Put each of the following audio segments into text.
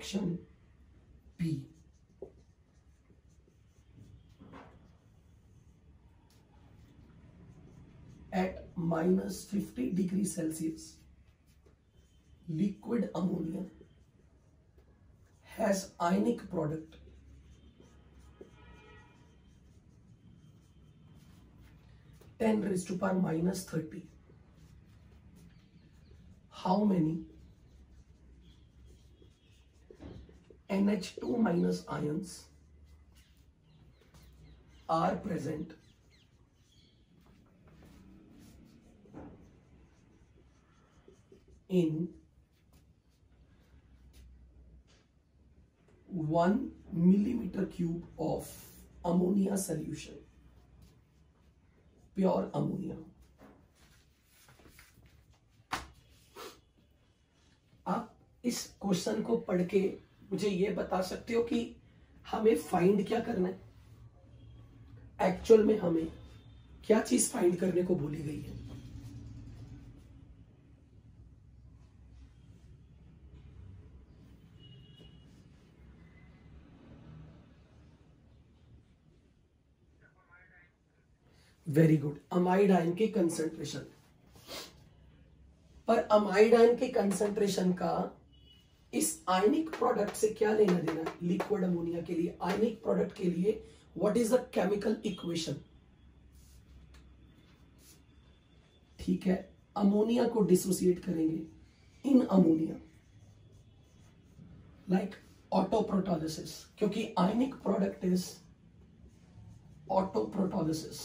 reaction P. At -50 degrees Celsius, liquid ammonia has ionic product (10⁻⁻30). How many NH2 minus ions are present in 1 millimeter cube of ammonia solution, pure ammonia? आप इस question को पढ़ के मुझे ये बता सकते हो कि हमें फाइंड क्या करना है, एक्चुअल में हमें क्या चीज फाइंड करने को बोली गई है? वेरी गुड, अमाइड आयन की कंसंट्रेशन। पर अमाइड आयन के कंसंट्रेशन का इस आयनिक प्रोडक्ट से क्या लेना देना है? लिक्विड अमोनिया के लिए आयनिक प्रोडक्ट के लिए what is the chemical equation? ठीक है, अमोनिया को डिसोसिएट करेंगे इन अमोनिया लाइक ऑटोप्रोटोलिसिस, क्योंकि ionic product is autoprotolysis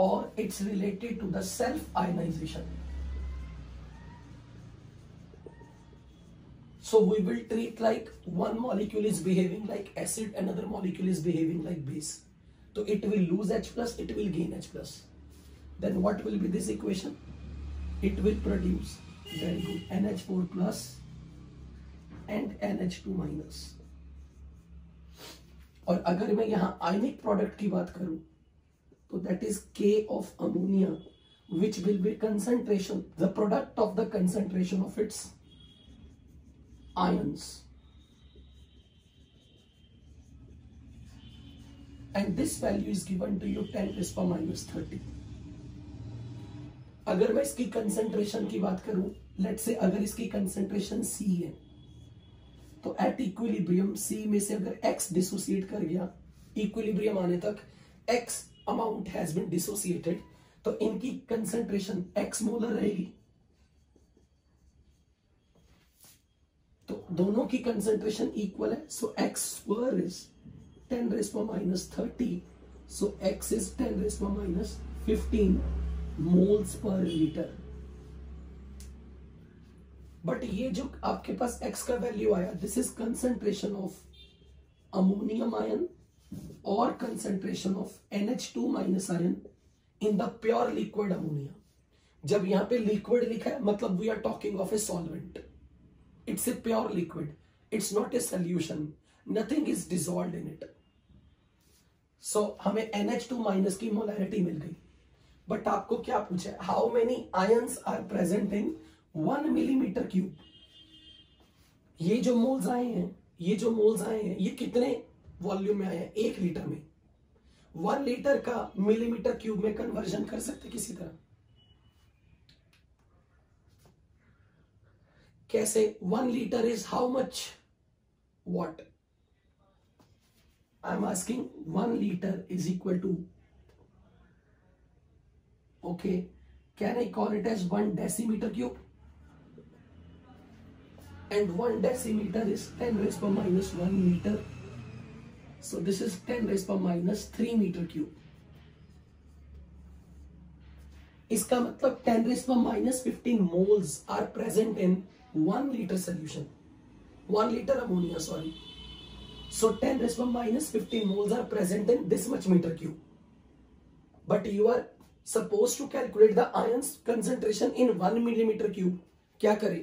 or it's related to the self ionization. So we will treat like one molecule is behaving like acid, another molecule is behaving like base. So it will lose H plus, it will gain H plus. Then what will be this equation? It will produce, very good, NH4 plus and NH2 minus. और अगर मैं यहाँ ionic product की बात करूं तो that is K of ammonia, which will be concentration, the product of the concentration of its ions, and this value is given to you 10⁻⁻30. अगर मैं इसकी कंसंट्रेशन की बात करूं, लेट्स से अगर इसकी कंसंट्रेशन C है तो एट इक्विलिब्रियम C में से अगर X डिसोसिएट कर गया, इक्विलिब्रियम आने तक X amount has been dissociated, तो इनकी कंसंट्रेशन X मोलर रहेगी। तो दोनों की कंसंट्रेशन इक्वल है, सो X square is 10⁻⁻30, so X is 10⁻⁻15 moles per litre. But ये जो आपके पास X का वैल्यू आया, this is concentration of ammonium ion or concentration of NH2 minus ion in the pure liquid ammonia. जब यहां पे liquid लिखा है मतलब we are talking of a solvent. It's a pure liquid. It's not a solution. Nothing is dissolved in it. So हमें NH2 minus की molarity मिल गई। But आपको क्या पूछा है? How many ions are present in 1 millimeter cube? ये जो moles आए हैं, ये कितने वॉल्यूम में आया? 1 लीटर में। 1 लीटर का मिलीमीटर क्यूब में कन्वर्जन कर सकते किसी तरह? कैसे? 1 litre is how much what? I am asking 1 litre is equal to, okay, can I call it as 1 decimetre cube? And 1 decimetre is 10⁻⁻1 metre. So this is 10⁻³ meter cube. इसका मतलब 10⁻15 moles are present in 1 liter solution, 1 liter ammonia, sorry. So 10⁻15 moles are present in this much meter cube. But you are supposed to calculate the ions concentration in 1 millimeter cube. क्या करें?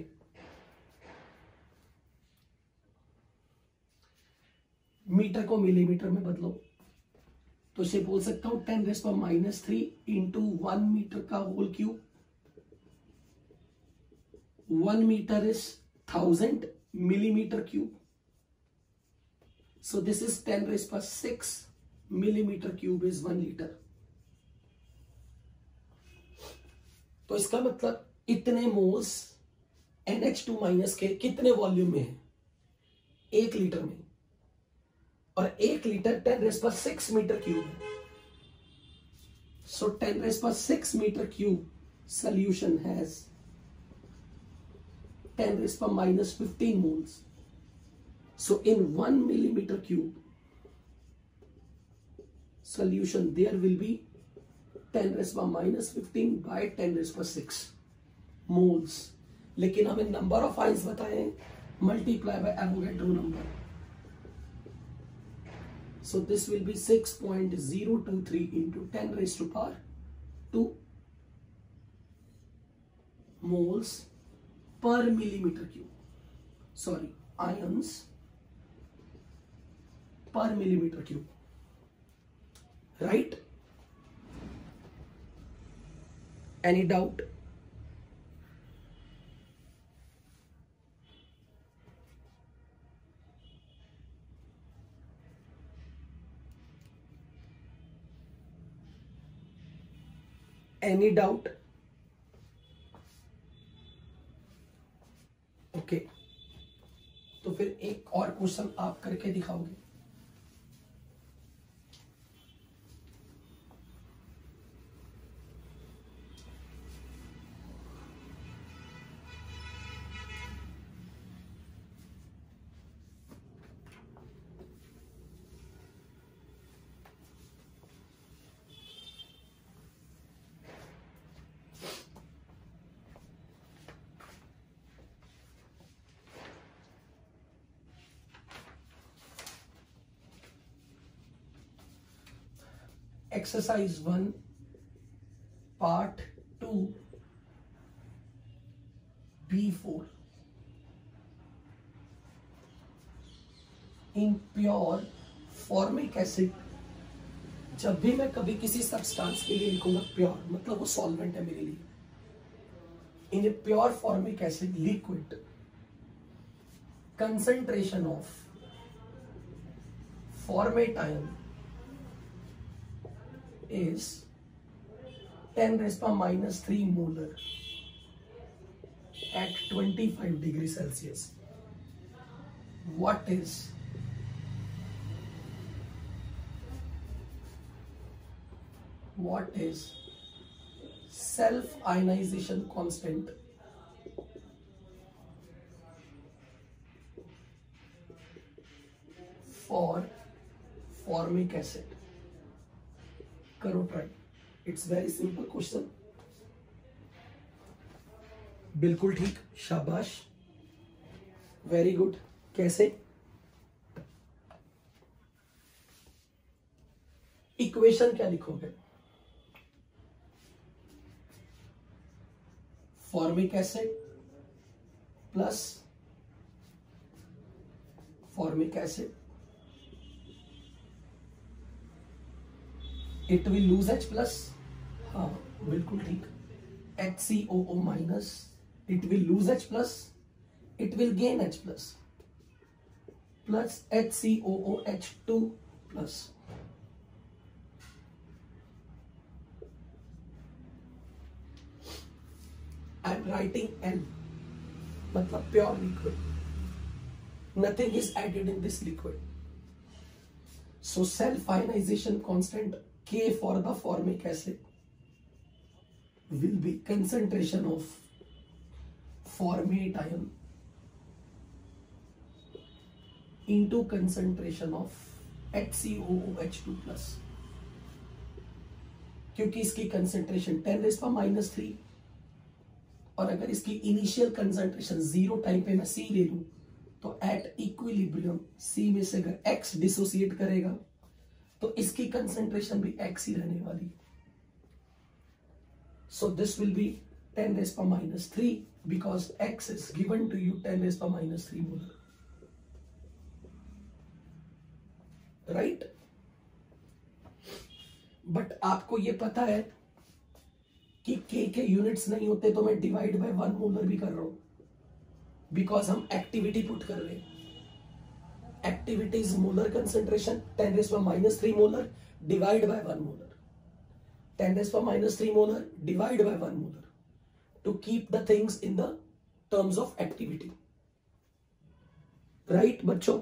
Metre को millimetre में बदलो, तो इसे बोल सकता हूं 10⁻³ इंटू 1 मीटर का whole cube, 1 meter is 1000 millimeter cube. So this is 10 raised plus 6 millimeter cube is 1 liter. तो इसका मतलब इतने मोल्स NH2 माइनस के कितने वॉल्यूम में है? 1 लीटर में, और 1 लीटर 10 रेज़ पर 6 मीटर क्यूब है. सो 10 रेज़ पर 6 metre cube solution has 10 raised per minus 15 moles. So in 1 millimeter cube solution there will be 10 raised per minus 15 by 10 raised per 6 moles. लेकिन हमें नंबर ऑफ आयंस बताए multiply by Avogadro number. So this will be 6.023 into 10 raised to power 2 moles per millimeter cube. Sorry, ions per millimeter cube. Right? Any doubt? Any doubt? Okay, तो फिर एक और question आप करके दिखाओगे. Exercise 1 part 2 B4. In pure formic acid, जब भी मैं कभी किसी सब्सटेंस के लिए लिखूंगा प्योर मतलब वो सॉल्वेंट है मेरे लिए. In a pure formic acid liquid concentration of formate ion is 10 raised per minus 3 molar at 25 degrees Celsius. What is self ionization constant for formic acid? करो try. It's very simple question. बिल्कुल ठीक, शाबाश, very good. कैसे? Equation क्या लिखोगे? Formic acid plus formic acid, it will lose H plus. हाँ बिल्कुल ठीक. HCOO minus, it will lose H plus, it will gain H plus, plus HCOOH2 plus. I am writing L मतलब pure liquid. Nothing is added in this liquid. So self ionisation constant K for the formic acid will be concentration of formate ion into concentration of HCOOH2 plus. क्योंकि इसकी concentration 10 raise पर minus 3 और अगर इसकी initial concentration 0 time पे मैं C ले लूं तो एट इक्विलिब्रियम C में से अगर X डिसोसिएट करेगा तो इसकी कंसेंट्रेशन भी X ही रहने वाली. So this will be 10 raise पर minus 3 because X is given to you 10 raise पर माइनस 3 मोलर. राइट? बट आपको ये पता है कि K के यूनिट्स नहीं होते तो मैं डिवाइड बाय 1 मोलर भी कर रहा हूं. बिकॉज हम एक्टिविटी पुट कर रहे हैं. Activity is molar concentration 10⁻³ molar divide by 1 molar. 10⁻³ molar divide by 1 molar to keep the things in the terms of activity. Right बच्चों,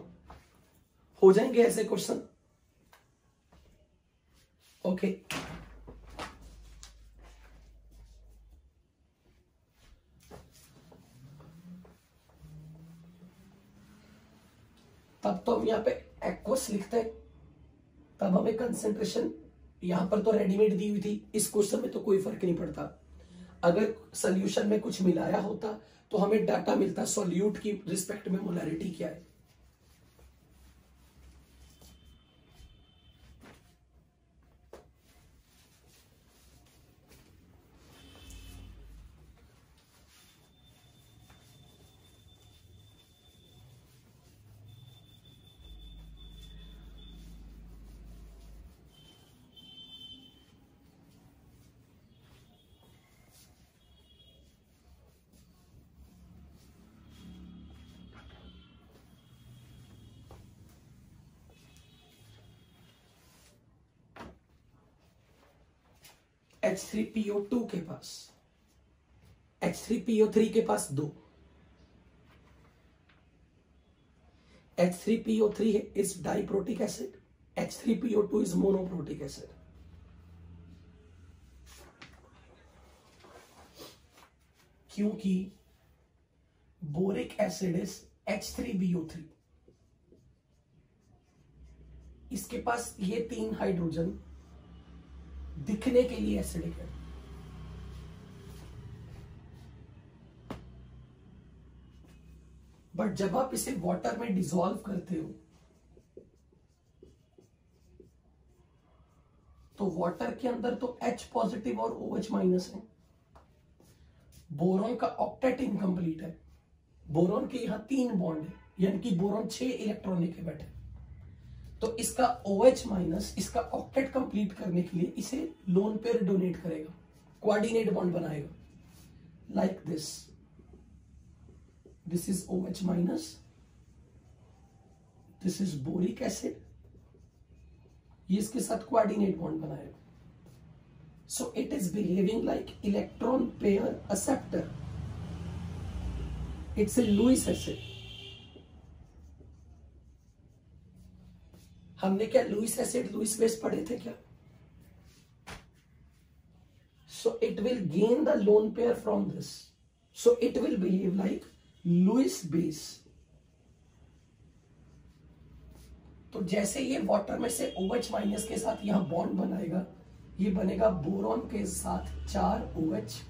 हो जाएंगे ऐसे क्वेश्चन. ओके तब तो हम यहाँ पे एक्वस लिखते हैं, तब हमें कंसेंट्रेशन यहां पर तो रेडीमेड दी हुई थी. इस क्वेश्चन में तो कोई फर्क नहीं पड़ता. अगर सोल्यूशन में कुछ मिलाया होता तो हमें डाटा मिलता सॉल्यूट की रिस्पेक्ट में मोलैरिटी क्या है. H3PO2 के पास, H3PO3 के पास 2. H3PO3 is diprotic acid, H3PO2 is monoprotic acid. क्योंकि बोरिक एसिड इज H3BO3. इसके पास ये 3 हाइड्रोजन दिखने के लिए एसिडिक है. बट जब आप इसे वाटर में डिसॉल्व करते हो तो वाटर के अंदर तो H पॉजिटिव और OH माइनस है. बोरॉन का ऑक्टेट इनकम्प्लीट है. बोरॉन के यहां 3 बॉन्ड है, यानी कि बोरॉन 6 इलेक्ट्रॉन लेके बैठे. तो इसका OH माइनस इसका ऑक्टेट कंप्लीट करने के लिए इसे लोन पेयर डोनेट करेगा, कोऑर्डिनेट बॉन्ड बनाएगा like this. This is OH minus, this is boric acid, ये इसके साथ कोऑर्डिनेट बॉन्ड बनाएगा. So it is behaving like electron pair acceptor. It's a Lewis acid. हमने क्या लुईस एसिड लुईस बेस पढ़े थे क्या? So it will gain the lone pair from this, so it will behave like Lewis base. तो जैसे ये water में से OH माइनस के साथ यहां बॉन्ड बनाएगा, ये बनेगा बोरॉन के साथ 4 OH.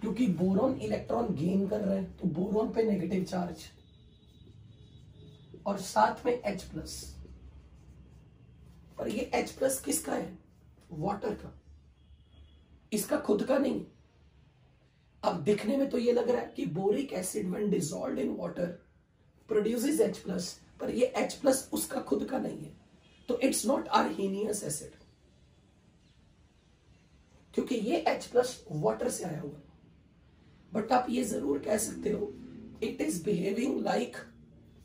क्योंकि बोरॉन इलेक्ट्रॉन गेन कर रहा है तो बोरॉन पे नेगेटिव चार्ज और साथ में H प्लस. और ये H प्लस किसका है? वाटर का, इसका खुद का नहीं. अब दिखने में तो ये लग रहा है कि boric acid when dissolved in water produces H plus, पर ये H प्लस उसका खुद का नहीं है. तो इट्स नॉट आर्हेनियस एसिड, क्योंकि ये H प्लस वाटर से आया हुआ. बट आप ये जरूर कह सकते हो it is behaving like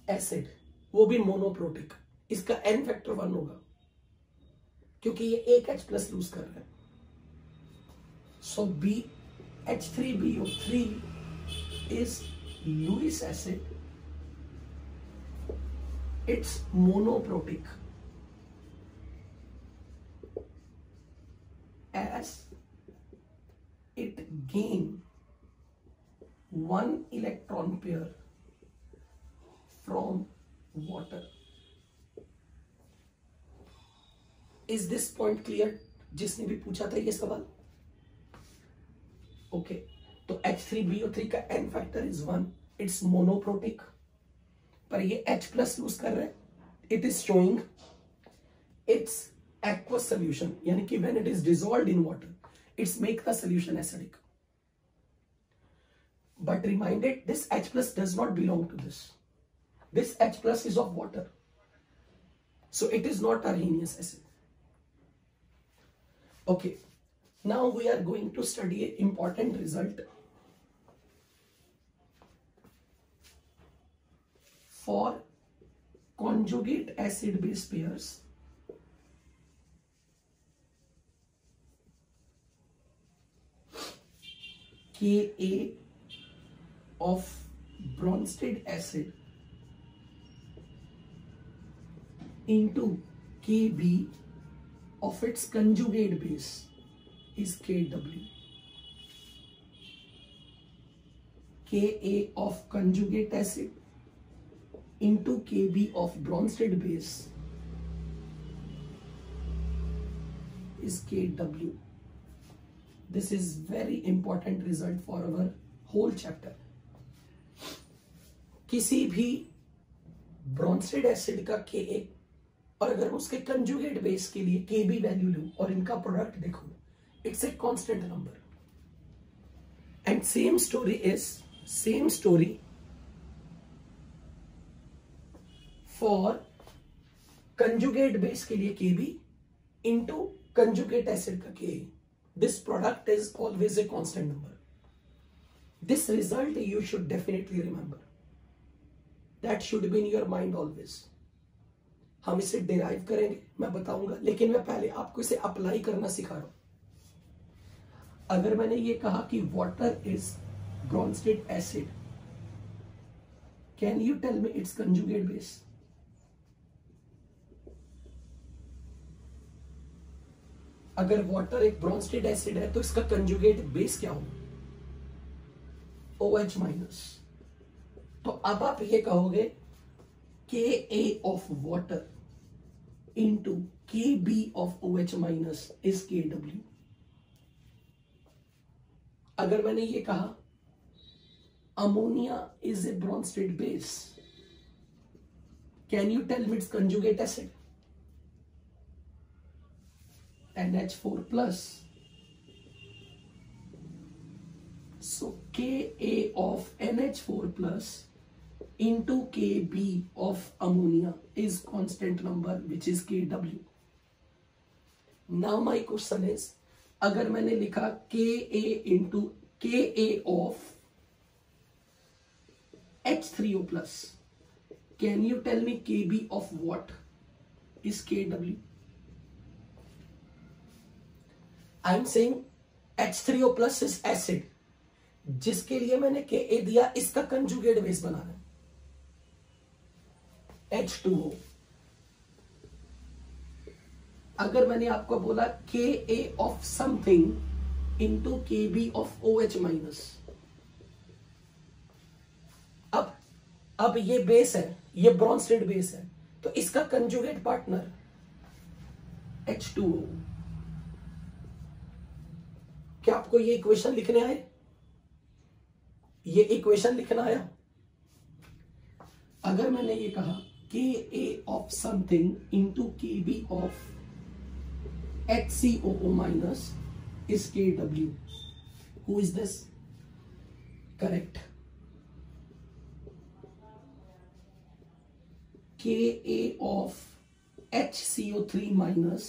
acid, वो भी मोनोप्रोटिक. इसका N फैक्टर 1 होगा क्योंकि ये एक H प्लस लूज कर रहा है. सो H3BO3 is Lewis acid. It's monoprotic as it gain one electron pair from water. Is this point clear? जिसने भी पूछा था ये सवाल. ओके तो H3BO3 का N factor is 1. It's monoprotic, पर ये H प्लस लूज कर रहा है. It is showing it's aqueous solution, यानी कि when it is dissolved in water it's make the solution acidic. But reminded, this H plus does not belong to this. This H plus is of water, so it is not arrhenius acid. Okay, now we are going to study an important result. for conjugate acid base pairs Ka of Bronsted acid into Kb of its conjugate base is Kw. Ka of conjugate acid into Kb of Bronsted base is Kw. This is very important result for our whole chapter. किसी भी Brønsted acid का Ka और अगर उसके conjugate base के लिए Kb value लूं और इनका प्रोडक्ट देखो, it's a constant number. And same story for conjugate base के लिए Kb इंटू कंजुगेट एसिड का Ka. This product is always a constant number. This result you should definitely remember. That should be in your mind always. हम इसे derive करेंगे, मैं बताऊंगा, लेकिन मैं पहले आपको इसे अप्लाई करना सिखा रहा हूं. अगर मैंने ये कहा कि water is Bronsted acid, can you tell me its conjugate base? अगर वाटर एक ब्रॉन्स्टेड एसिड है तो इसका कंजुगेट बेस क्या होगा? OH minus. तो अब आप ये कहोगे Ka of water into Kb of OH minus is Kw. अगर मैंने ये कहा ammonia is a Bronsted base, can you tell me its conjugate acid? NH4 plus. So Ka of NH4 plus into Kb of ammonia is constant number which is Kw. Now my question is, अगर मैंने लिखा Ka into Ka of H3O plus, can you tell me Kb of what is Kw? I'm saying H3O plus is acid, जिसके लिए मैंने Ka दिया, इसका conjugate base बनाना है H2O. अगर मैंने आपको बोला Ka of something into Kb of OH minus, अब ये बेस है, ये ब्रॉन्स्टेड बेस है, तो इसका कंजुगेट पार्टनर H2O. क्या आपको ये इक्वेशन लिखने आए? ये इक्वेशन लिखना आया? अगर मैंने ये कहा Ka of something into Kb of HCOO minus is Kw. Who is this? Correct. Ka of HCO3 minus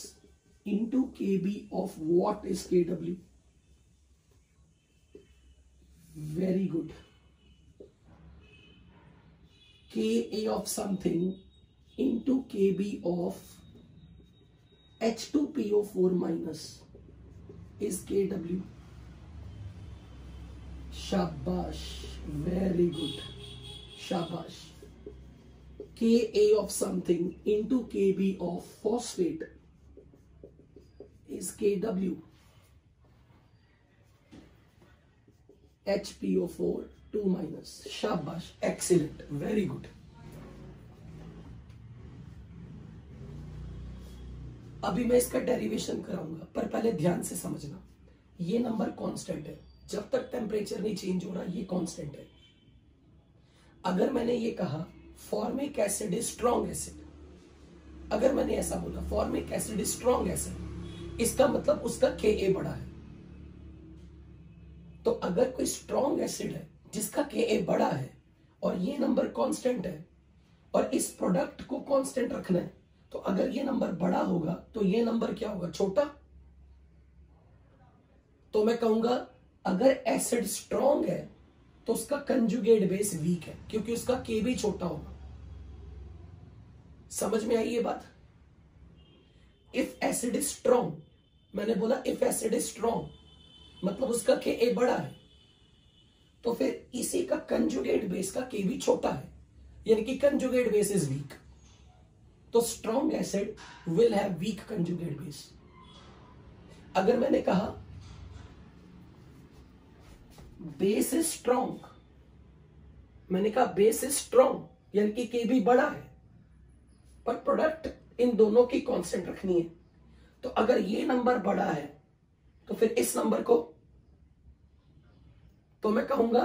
into Kb of what is Kw? Very good. Ka of something into Kb of H2PO4 minus is Kw. Shabash. Very good. Shabash. Ka of something into Kb of phosphate is Kw. HPO4 2 minus. Shabash. Excellent. Very good. अभी मैं इसका derivation कराऊंगा, पर पहले ध्यान से समझना. ये नंबर कांस्टेंट है, जब तक टेम्परेचर नहीं चेंज हो रहा ये कांस्टेंट है. अगर मैंने ये कहा formic acid is strong acid, अगर मैंने ऐसा बोला formic acid is strong acid, इसका मतलब उसका Ka बड़ा है. तो अगर कोई स्ट्रॉन्ग एसिड है जिसका Ka बड़ा है और ये नंबर कांस्टेंट है और इस प्रोडक्ट को कांस्टेंट रखना है, तो अगर ये नंबर बड़ा होगा तो ये नंबर क्या होगा? छोटा. तो मैं कहूंगा अगर एसिड स्ट्रॉन्ग है तो उसका कंजुगेट बेस वीक है, क्योंकि उसका Kb छोटा होगा. समझ में आई ये बात? इफ एसिड इज स्ट्रॉन्ग, मैंने बोला इफ एसिड इज स्ट्रॉन्ग मतलब उसका Ka बड़ा है, तो फिर इसी का कंजुगेट बेस का Kb छोटा है, यानी कि कंजुगेट बेस इज वीक। तो strong acid will have week conjugate base. अगर मैंने कहा बेस इज स्ट्रॉन्ग, मैंने कहा बेस इज स्ट्रॉन्ग यानी कि Kb बड़ा है, पर प्रोडक्ट इन दोनों की कांस्टेंट रखनी है। तो अगर ये नंबर बड़ा है तो फिर इस नंबर को तो मैं कहूंगा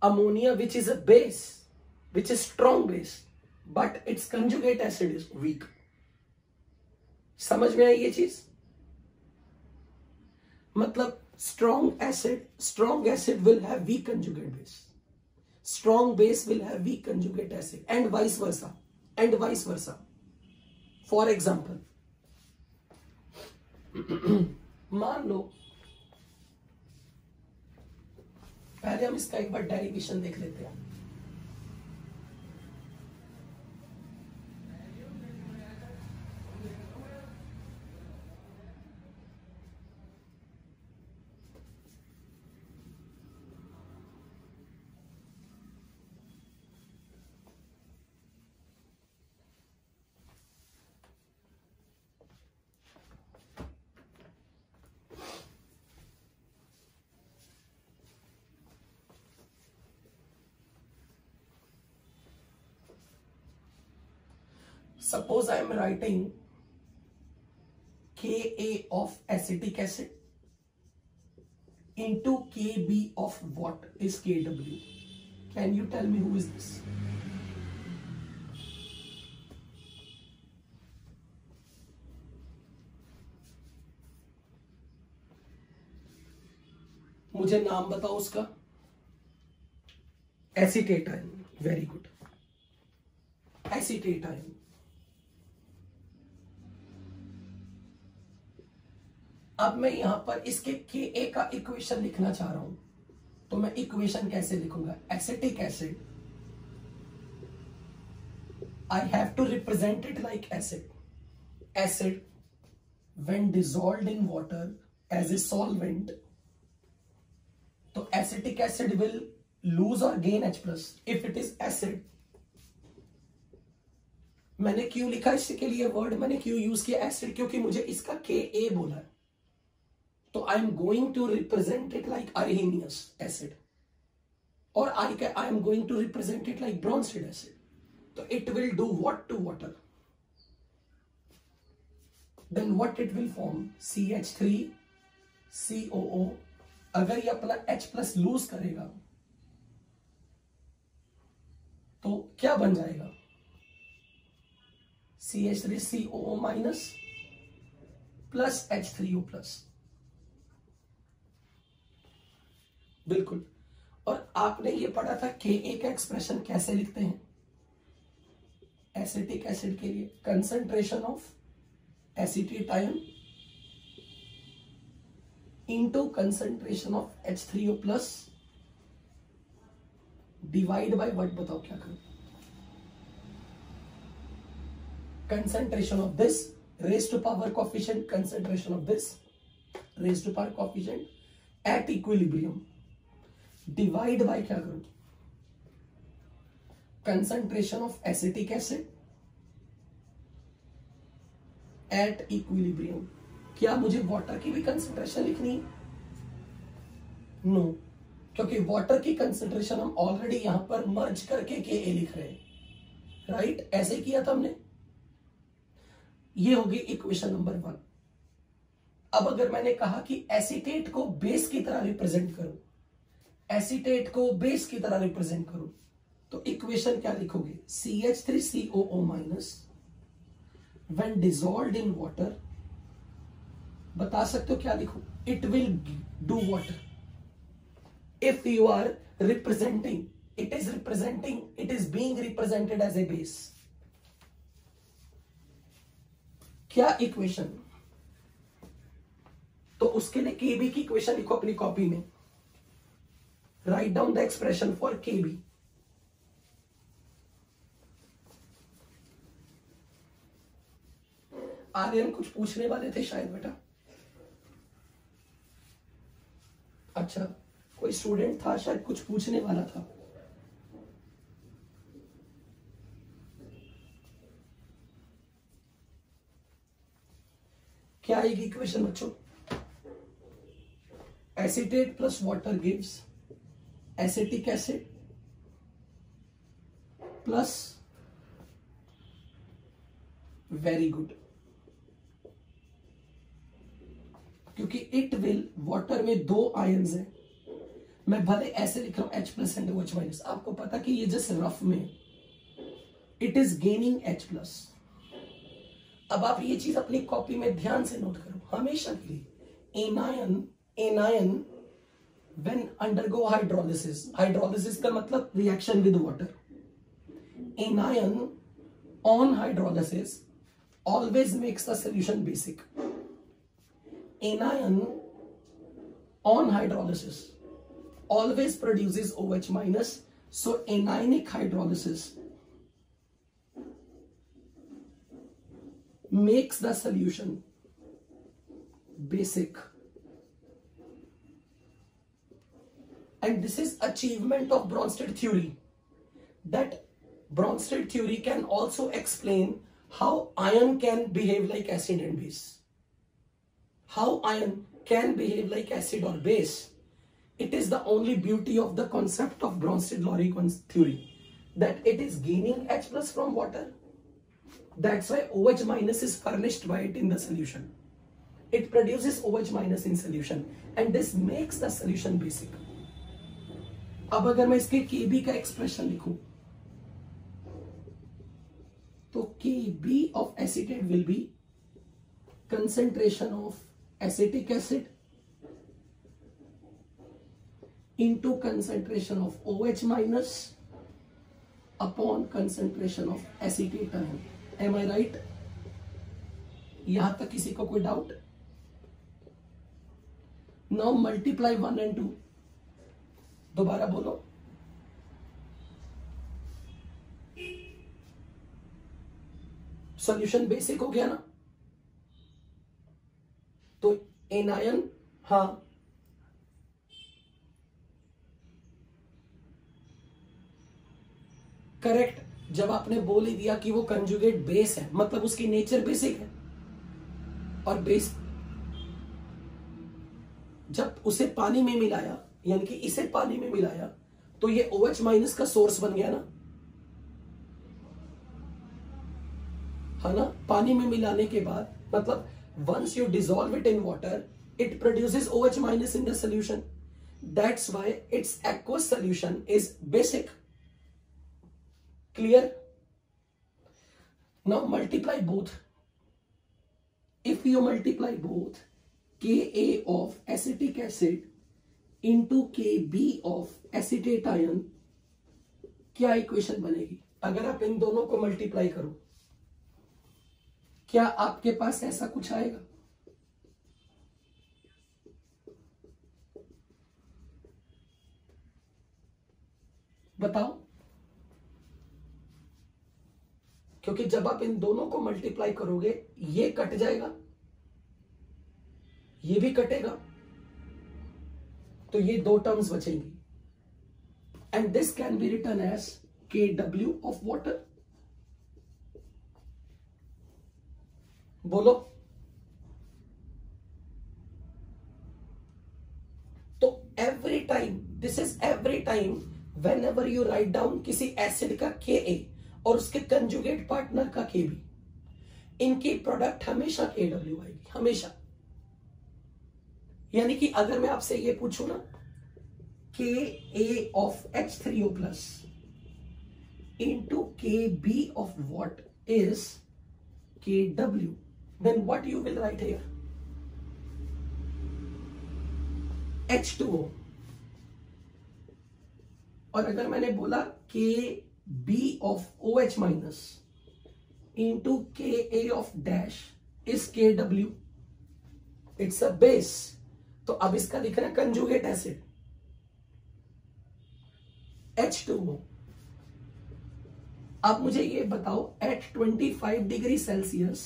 ammonia which is a base, which is strong base, but it's conjugate acid is weak. समझ में आई ये चीज? मतलब strong acid will have week conjugate base, strong base will have week conjugate acid, and vice versa. For example, मान लो, पहले हम इसका एक बार डेरिवेशन देख लेते हैं। Suppose I am writing Ka of acetic acid into Kb of what is Kw. Can you tell me who is this? मुझे नाम बताओ उसका। Acetate ion, very good, acetate ion. अब मैं यहां पर इसके Ka का इक्वेशन लिखना चाह रहा हूं, तो मैं इक्वेशन कैसे लिखूंगा? Acetic acid, I have to represent it like acid. Acid when dissolved in water as a solvent, तो एसिटिक एसिड विल लूज और gain H plus if it is acid. मैंने क्यों लिखा इसके लिए वर्ड, मैंने क्यों यूज किया एसिड? क्योंकि मुझे इसका Ka बोला है, तो I am going to represent it like Arrhenius acid, और I am going to represent it like Bronsted acid. तो it will do what to water, then what it will form? CH3COO। अगर ये अपना H plus lose करेगा तो क्या बन जाएगा? CH3COO minus plus H3O plus. बिल्कुल। और आपने ये पढ़ा था Ka का एक्सप्रेशन कैसे लिखते हैं एसिटिक एसिड के लिए? Concentration of acetate ion into concentration of H3O plus divide by what, बताओ क्या करूं? Concentration of this raise to power coefficient, concentration of this raise to power coefficient at equilibrium, divide by क्या करूं? Concentration of acetic acid at equilibrium. क्या मुझे water की भी concentration लिखनी है? नो, क्योंकि वाटर की कंसंट्रेशन हम ऑलरेडी यहां पर मर्ज करके Ka लिख रहे हैं, राइट? ऐसे किया था हमने। ये होगी इक्वेशन नंबर 1। अब अगर मैंने कहा कि एसीटेट को बेस की तरह रिप्रेजेंट करो, एसीटेट को बेस की तरह रिप्रेजेंट करो, तो इक्वेशन क्या लिखोगे? CH3COO minus when dissolved in water, बता सकते हो क्या लिखो? It will do what? If you are representing, it is being represented as a base. क्या इक्वेशन? तो उसके लिए Kb की इक्वेशन लिखो अपनी कॉपी में। Write down the expression for Kb। Aryan कुछ पूछने वाले थे शायद बेटा। अच्छा, कोई स्टूडेंट था शायद कुछ पूछने वाला था। क्या आएगी इक्वेशन बच्चों? Acetate plus water gives acetic acid plus, very good, क्योंकि इट विल, वाटर में 2 आयंस हैं, मैं भले ऐसे लिख रहा हूं H plus and OH minus, आपको पता कि ये जस्ट रफ में it is gaining H plus. अब आप ये चीज अपनी कॉपी में ध्यान से नोट करो हमेशा के लिए। Anion when undergo hydrolysis, hydrolysis का मतलब reaction with water, anion on hydrolysis always makes the solution basic. Anion on hydrolysis always produces OH minus, so anionic hydrolysis makes the solution basic, and this is achievement of Bronsted theory. That Bronsted theory can also explain how iron can behave like acid and base. How iron can behave like acid or base. It is the only beauty of the concept of Bronsted-Lowry theory, that it is gaining H plus from water. That's why OH minus is furnished by it in the solution. It produces OH minus in solution, and this makes the solution basic. अब अगर मैं इसके Kb का expression लिखूं, तो Kb of acetate will be concentration of acetic acid into concentration of OH minus upon concentration of acetate ion. Am I right? यहां तक किसी को कोई डाउट? Now multiply 1 and 2. दोबारा बोलो। सॉल्यूशन बेसिक हो गया ना? तो एनायन, हाँ, करेक्ट। जब आपने बोल ही दिया कि वो कंजुगेट बेस है, मतलब उसकी नेचर बेसिक है, और बेस जब उसे पानी में मिलाया, यानी कि इसे पानी में मिलाया, तो ये OH माइनस का सोर्स बन गया ना, है ना? पानी में मिलाने के बाद, मतलब once you dissolve it in water, it produces OH minus in the solution. That's why its aqueous solution is basic. Clear? Now multiply both. If you multiply both Ka of acetic acid into Kb of acetate ion, क्या equation बनेगी? अगर आप इन दोनों को multiply करो, क्या आपके पास ऐसा कुछ आएगा? बताओ। क्योंकि जब आप इन दोनों को मल्टीप्लाई करोगे, ये कट जाएगा, ये भी कटेगा, तो ये 2 टर्म्स बचेंगी, and this can be written as Kw of water. बोलो। तो every time, this is every time whenever you write down किसी एसिड का Ka और उसके कंजुगेट पार्टनर का Kb, इनकी प्रोडक्ट हमेशा Kw आएगी, हमेशा। यानी कि अगर मैं आपसे ये पूछूं ना, Ka of H3O plus into Kb of what is Kw, then what you will write here? H2O. और अगर मैंने बोला Kb of OH minus into Ka of dash is Kw, it's a base. तो अब इसका लिख रहे हैं कंजुगेट एसिड H2O। अब मुझे ये बताओ, एट 25 डिग्री सेल्सियस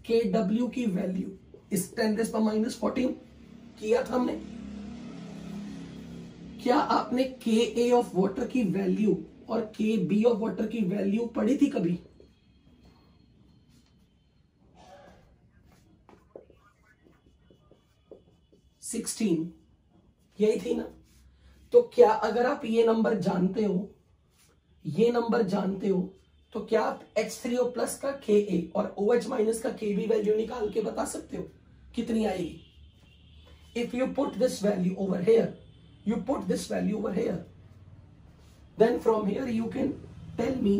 KW की वैल्यू इस 10⁻⁻14 किया था हमने। क्या आपने KA ऑफ वाटर की वैल्यू और KB ऑफ वाटर की वैल्यू पढ़ी थी कभी? सिक्सटीन, यही थी ना। तो क्या अगर आप ये नंबर जानते हो, तो क्या आप H3O प्लस का KA और OH माइनस का KB वैल्यू निकाल के बता सकते हो कितनी आएगी? If you put this value over here, then from here you can tell me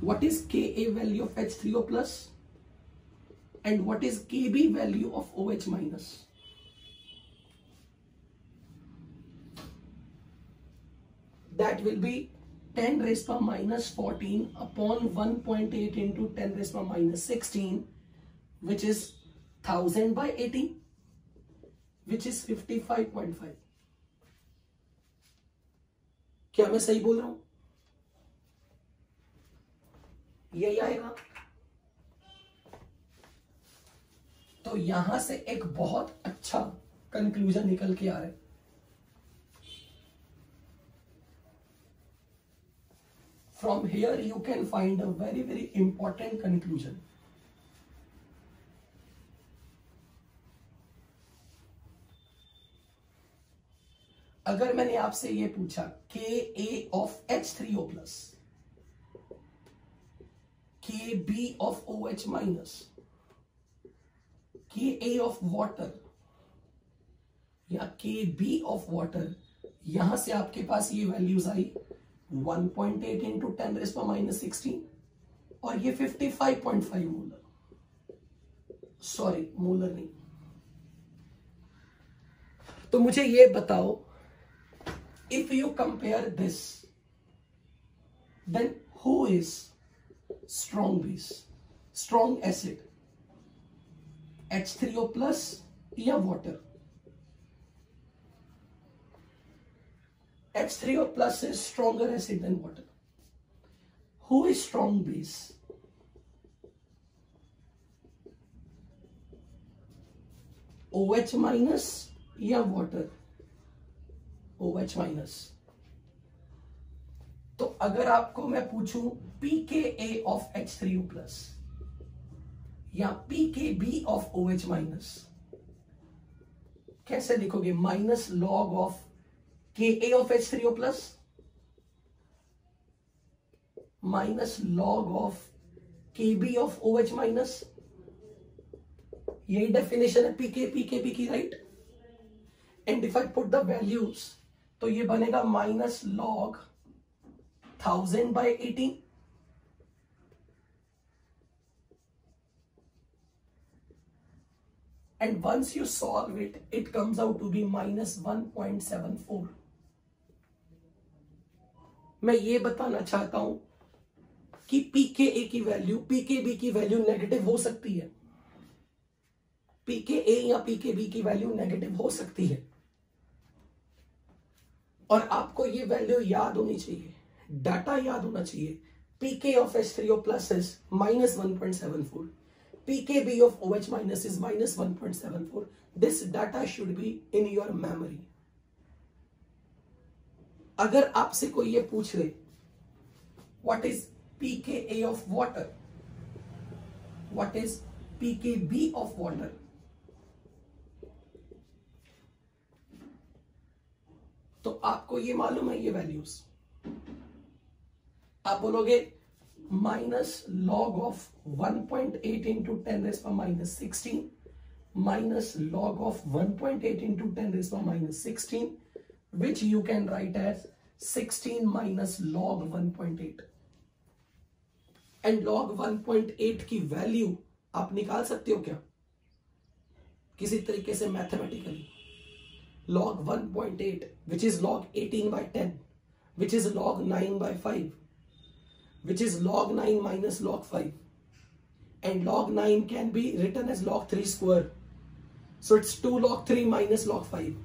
what is KA value of H3O plus and what is KB value of OH minus. That will be 10⁻⁻14 upon 1.8 into 10⁻⁻16, which is 1000/80, which is 55.5. क्या मैं सही बोल रहा हूं? यही आएगा। तो यहां से एक बहुत अच्छा कंक्लूजन निकल के आ रहा है। From here you can find a very very important conclusion. अगर मैंने आपसे ये पूछा KA of H3O plus, KB of OH minus, KA of water या KB of water, यहां से आपके पास ये वैल्यूज आई 1.8 into 10⁻⁻16 और ये 55.5 मोलर, सॉरी मोलर नहीं। तो मुझे ये बताओ, if you compare this, then who is strong base, strong acid, H3O plus या water? H3O plus is stronger acid than water. Who is strong base? OH minus या water? OH minus. तो अगर आपको मैं पूछूं pKa of H3O plus या pKb of OH minus, कैसे लिखोगे? Minus log of Ka of H3O plus minus log of Kb of OH minus, यही डेफिनेशन है pKb की, right? And if I put the values तो ये बनेगा minus log 1000/18 and once you solve it, it comes out to be -1.74. मैं ये बताना चाहता हूं कि pKa की वैल्यू pKb की वैल्यू नेगेटिव हो सकती है, pKa या pKb की वैल्यू नेगेटिव हो सकती है, और आपको ये वैल्यू याद होनी चाहिए, डाटा याद होना चाहिए। pK of H3O plus is -1.74, pKb of OH minus is -1.74. This data should be in your memory. अगर आपसे कोई ये पूछ ले what is pKa of water, what is pKb of water, तो आपको ये मालूम है ये वैल्यूज, आप बोलोगे minus log of 1.8 into 10⁻⁻16 minus log of 1.8 into 10⁻⁻16, which you can write as 16 minus log 1.8. and log 1.8 की वैल्यू आप निकाल सकते हो क्या किसी तरीके से mathematically? log 1.8 which is log 18/10, which is log 9/5, which is log 9 minus log 5, and log 9 can be written as log 3 square, so it's 2 log 3 minus log 5.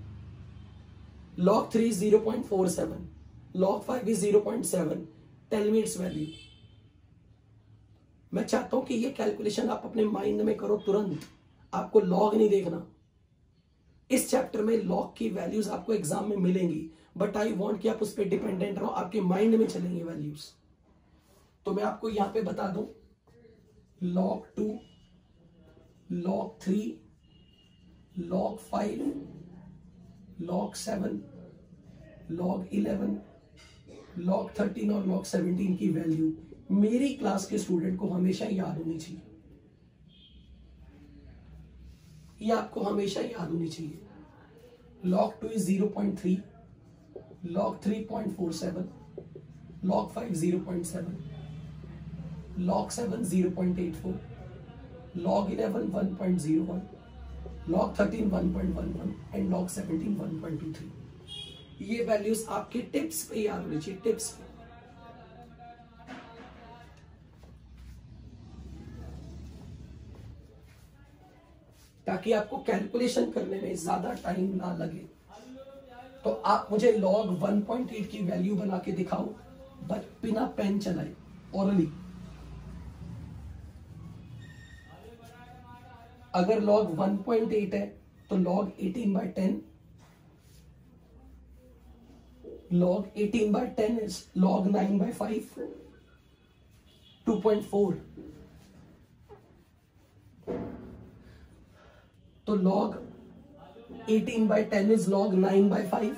log 3 is 0.47, log 5 is 0.7. tell me its value. मैं चाहता हूं कि ये calculation आप अपने mind में करो तुरंत, आपको लॉग नहीं देखना। इस चैप्टर में लॉग की वैल्यूज आपको एग्जाम में मिलेंगी, बट आई वांट कि आप उस पर डिपेंडेंट रहो, आपके माइंड में चलेंगे वैल्यूज। तो मैं आपको यहां पे बता दूं, log 2, log 3, log 5, log 7, log 11, log 13 और log 17 की वैल्यू मेरी क्लास के स्टूडेंट को हमेशा याद होनी चाहिए। ये आपको हमेशा याद होनी चाहिए। log 2 is 0.3, log 3.47, log 5 0.7, log 7 0.84, log 11 1.01, log 13 1.11 and log 17 1.23। ये वैल्यूज आपके टिप्स पे याद होनी चाहिए, टिप्स पे। ताकि आपको कैलकुलेशन करने में ज्यादा टाइम ना लगे। तो आप मुझे log 1.8 की वैल्यू बना के दिखाओ, बट बिना पेन चलाए, ओरली। अगर log 1.8 है तो log 18/10, log 18/10 is log 9/5, 2.4। तो log 18/10 is log 9/5,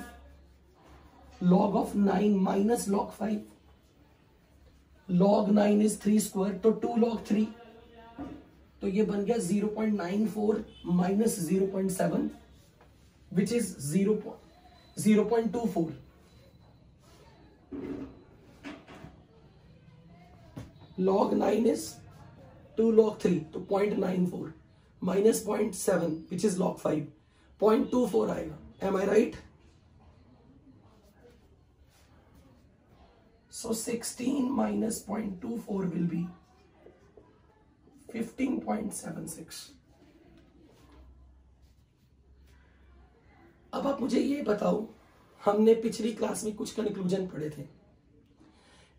log of 9 minus log 5, log 9 is 3 square, तो 2 log 3, तो ये बन गया 0.94 minus 0.7 which is 0.24। log 9 is 2 log 3, तो 0.94 minus 0.7 which is log 5, 0.24 आएगा। Am I right? So 16 minus 0.24 will be 15.76। अब आप मुझे ये बताओ, हमने पिछली क्लास में कुछ कंक्लूजन पढ़े थे।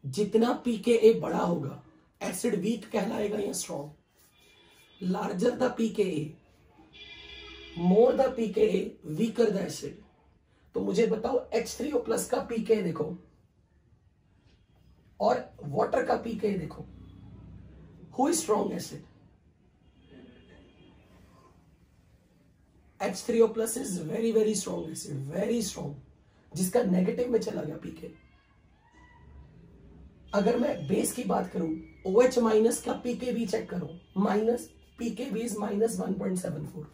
जितना pKa बड़ा होगा एसिड वीक कहलाएगा या strong? Larger the pKa, more the pKa, weaker the acid. तो मुझे बताओ H3O प्लस का pKa देखो और वाटर का pKa देखो, who is strong acid? H3O plus is very very strong acid, very strong, जिसका नेगेटिव में चला गया pK। अगर मैं बेस की बात करूं, OH माइनस का pKb चेक करो, माइनस pKb इज माइनस 1.74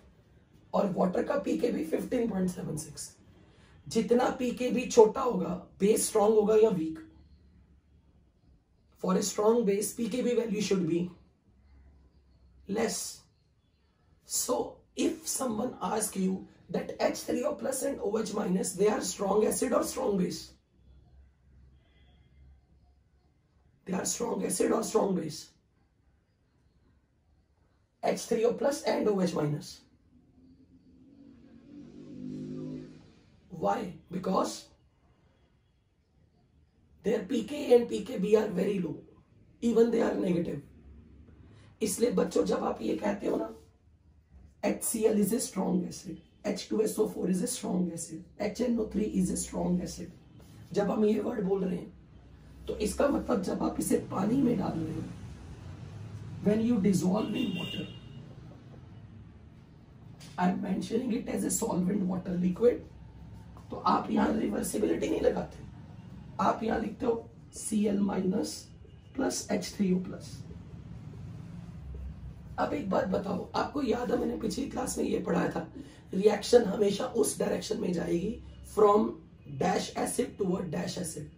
और वाटर का pKb 15.76। जितना pKb छोटा होगा बेस स्ट्रॉन्ग होगा या weak? For a strong base pKb value should be less. So if someone asks you that H3O plus and OH minus, they are strong acid or strong base? They are strong acid or strong base? H3O plus and OH minus. Why? Because their pK and pKb are very low, even they are negative। इसलिए बच्चों जब आप ये कहते हो ना, HCl is a strong acid, H2SO4 is a strong acid, HNO3 is a strong acid, जब हम ये वर्ड बोल रहे हैं तो इसका मतलब जब आप इसे पानी में डाल रहे हो, when you dissolve in water, I am mentioning it as a solvent water liquid, तो आप यहां रिवर्सिबिलिटी नहीं लगाते, आप यहां लिखते हो Cl minus plus H3O plus. अब एक बात बताओ, आपको याद है मैंने पिछली क्लास में ये पढ़ाया था, रिएक्शन हमेशा उस डायरेक्शन में जाएगी from dash acid toward dash acid.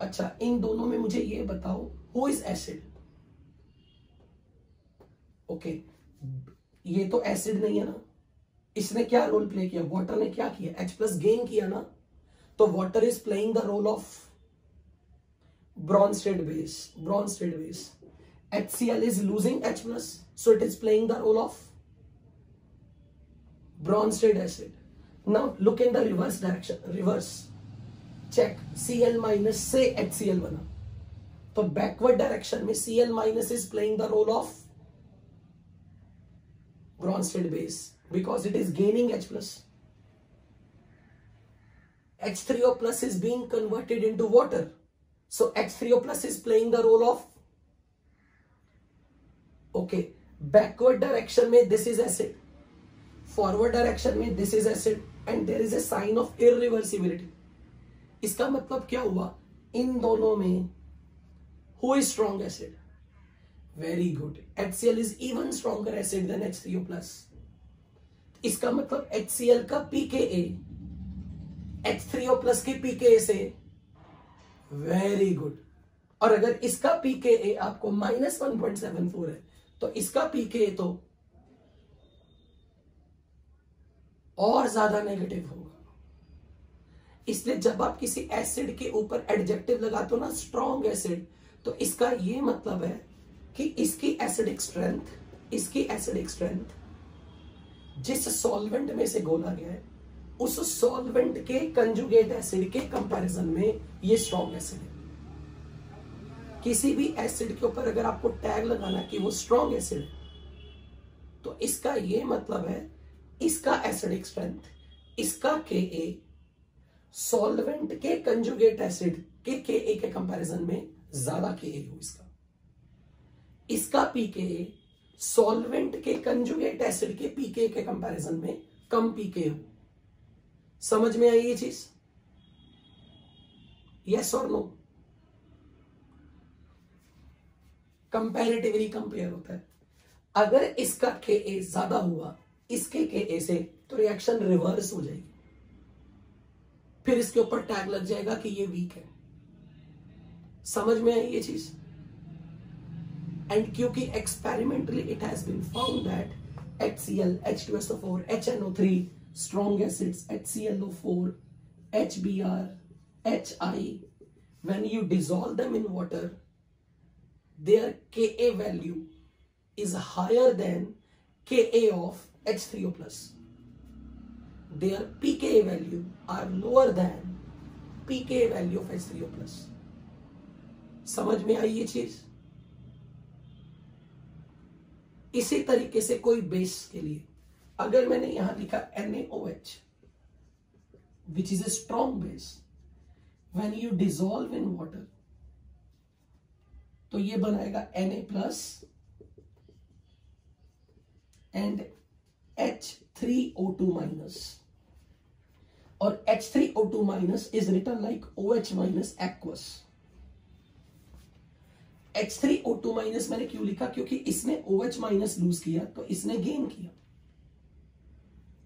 अच्छा, इन दोनों में मुझे ये बताओ, हु इज एसिड? ओके, ये तो एसिड नहीं है ना, इसने क्या रोल प्ले किया? वाटर ने क्या किया? H प्लस गेन किया ना, तो water is playing the role of Bronsted base, Bronsted base. HCl is losing H plus, so it is playing the role of Bronsted acid. Now look in the reverse direction, reverse, check, Cl minus से HCl बना, तो backward direction में Cl minus is playing the role of Bronsted base because it is gaining H plus. H3O plus is being converted into water. So H3O plus is playing the role of, okay, backward direction में this is acid, forward direction में this is acid, and there is a sign of irreversibility. इसका मतलब क्या हुआ? इन दोनों में who is strong acid? Very good. HCl is even stronger acid than H3O plus. इसका मतलब HCl का pKa H3O plus की pKa से very good. और अगर इसका pKa आपको -1.74 है तो इसका pKa तो और ज्यादा नेगेटिव होगा. इसलिए जब आप किसी एसिड के ऊपर एडजेक्टिव लगाते हो ना, स्ट्रॉन्ग एसिड, तो इसका ये मतलब है कि इसकी एसिडिक स्ट्रेंथ जिस सॉल्वेंट में से घोला गया है उस सॉल्वेंट के कंजुगेट एसिड के कंपैरिजन में ये स्ट्रॉन्ग एसिड है. किसी भी एसिड के ऊपर अगर आपको टैग लगाना कि वो स्ट्रॉन्ग एसिड है तो इसका ये मतलब है इसका एसिडिक स्ट्रेंथ, इसका Ka सॉल्वेंट के कंजुगेट एसिड के Ka के कंपैरिजन में ज्यादा Ka हो. इसका pKa सॉल्वेंट के कंजुगेट एसिड के pKa के कंपैरिजन में कम pKa हो. समझ में आई ये चीज? यस और नो? कंपैरेटिवली कंपेयर होता है. अगर इसका Ka ज्यादा हुआ इसके Ka से तो रिएक्शन रिवर्स हो जाएगी, फिर इसके ऊपर टैग लग जाएगा कि ये वीक है. समझ में आई ये चीज? एंड क्योंकि experimentally it has been found that HCl, H2SO4, HNO3, strong acids, HClO4, HBr, HI, when you dissolve them in water, their Ka value is higher than Ka of H3O plus. Their pKa value are lower than pKa value of H3O plus. समझ में आई ये चीज? इसी तरीके से कोई base के लिए अगर मैंने यहां लिखा NaOH which is a strong base, when you dissolve in water तो ये बनाएगा Na plus and H3O2 minus, और H3O2 minus is written like OH minus aqueous. H3O2 minus मैंने क्यों लिखा? क्योंकि इसने OH माइनस लूज किया तो इसने गेन किया,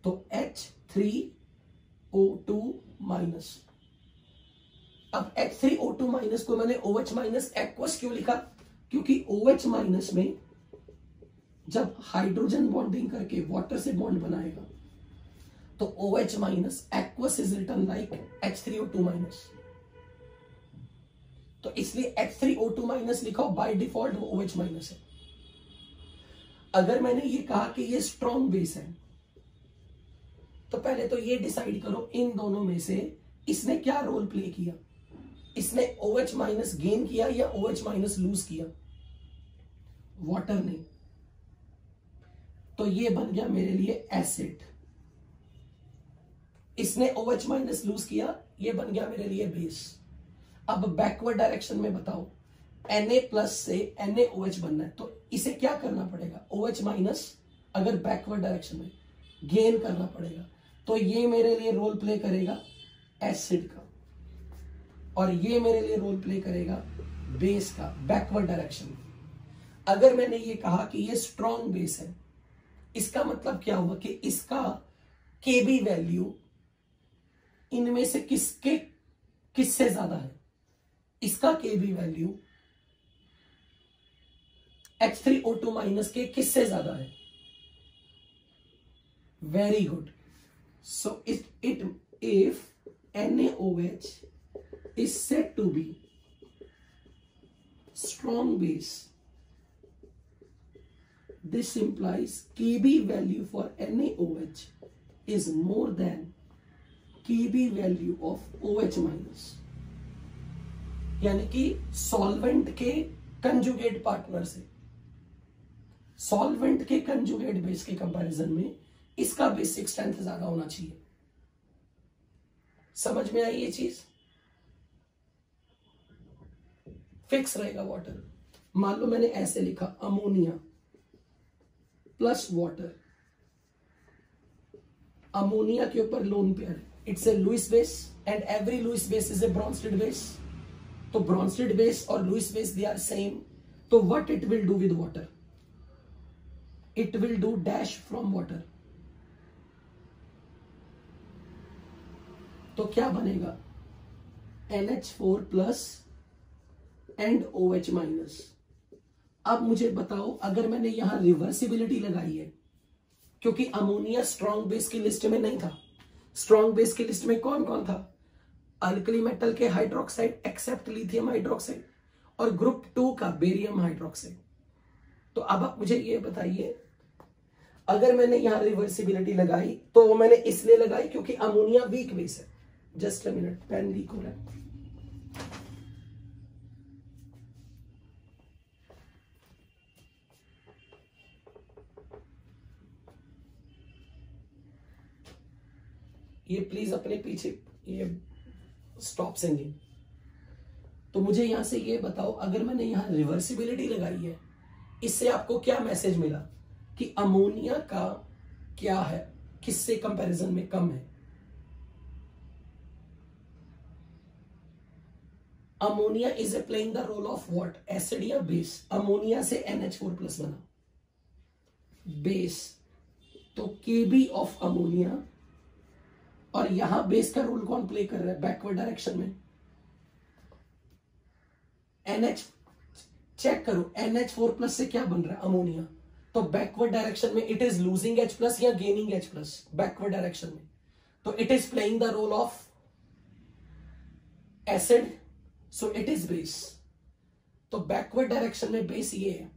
तो H3O2 माइनस. अब H3O2 माइनस को मैंने OH माइनस एक्वस क्यों लिखा? क्योंकि OH माइनस में जब हाइड्रोजन बॉन्डिंग करके वाटर से बॉन्ड बनाएगा तो OH minus aqueous is written like H3O2 minus. तो इसलिए H3O2 माइनस लिखा हो, बाय डिफॉल्ट वो OH माइनस है. अगर मैंने ये कहा कि ये स्ट्रॉन्ग बेस है तो पहले तो ये डिसाइड करो इन दोनों में से इसने क्या रोल प्ले किया. इसने OH माइनस गेन किया या OH माइनस लूज किया? वाटर ने. तो ये बन गया मेरे लिए एसिड. इसने OH माइनस लूज किया, ये बन गया मेरे लिए बेस. अब बैकवर्ड डायरेक्शन में बताओ, Na प्लस से NaOH बनना है तो इसे क्या करना पड़ेगा? OH माइनस अगर बैकवर्ड डायरेक्शन में गेन करना पड़ेगा तो ये मेरे लिए रोल प्ले करेगा एसिड का, और ये मेरे लिए रोल प्ले करेगा बेस का बैकवर्ड डायरेक्शन में. अगर मैंने ये कहा कि ये स्ट्रॉन्ग बेस है, इसका मतलब क्या हुआ कि इसका Kb वैल्यू इनमें से किससे ज्यादा है? इसका Kb वैल्यू H3O2 माइनस के किससे ज्यादा है? Very good. So if NaOH is said to be strong base, this implies Kb value for NaOH is more than Kb value of OH minus. यानी कि सॉल्वेंट के कंजुगेट पार्टनर से, solvent के conjugate base के comparison में इसका basic strength ज्यादा होना चाहिए। समझ में आई ये चीज? फिक्स रहेगा वाटर। मान लो मैंने ऐसे लिखा अमोनिया प्लस वाटर, अमोनिया के ऊपर lone pair, it's a Lewis base and every Lewis base is a Bronsted base. तो ब्रॉन्स्टेड बेस और Lewis base they are same, तो what it will do with water? It will do dash from water. तो क्या बनेगा? NH4 plus and OH minus. अब मुझे बताओ, अगर मैंने यहां रिवर्सिबिलिटी लगाई है, क्योंकि अमोनिया स्ट्रॉन्ग बेस की लिस्ट में नहीं था। स्ट्रॉन्ग बेस की लिस्ट में कौन कौन था? अल्कली मेटल के हाइड्रोक्साइड एक्सेप्ट लिथियम हाइड्रोक्साइड और ग्रुप 2 का बेरियम हाइड्रोक्साइड। तो अब आप मुझे ये बताइए, अगर मैंने यहां रिवर्सिबिलिटी लगाई तो वो मैंने इसलिए लगाई क्योंकि अमोनिया वीक बेस है। Just a minute, pen leak हो रहा है। ये प्लीज अपने पीछे ये स्टॉप सिंगिंग। तो मुझे यहां से ये बताओ, अगर मैंने यहां रिवर्सिबिलिटी लगाई है, इससे आपको क्या मैसेज मिला कि अमोनिया का क्या है, किससे कंपैरिजन में कम है? Ammonia is a playing the role of what? Acid या बेस? अमोनिया से NH4 प्लस बना, बेस, तो Kb ऑफ अमोनिया। और यहां बेस का रोल कौन प्ले कर रहा है बैकवर्ड डायरेक्शन में? NH, चेक करो, NH4 प्लस से क्या बन रहा है? अमोनिया। तो बैकवर्ड डायरेक्शन में it is losing H plus या gaining H plus? Backward direction में, तो it is playing the role of acid, so it is base. तो बैकवर्ड डायरेक्शन में बेस ये है।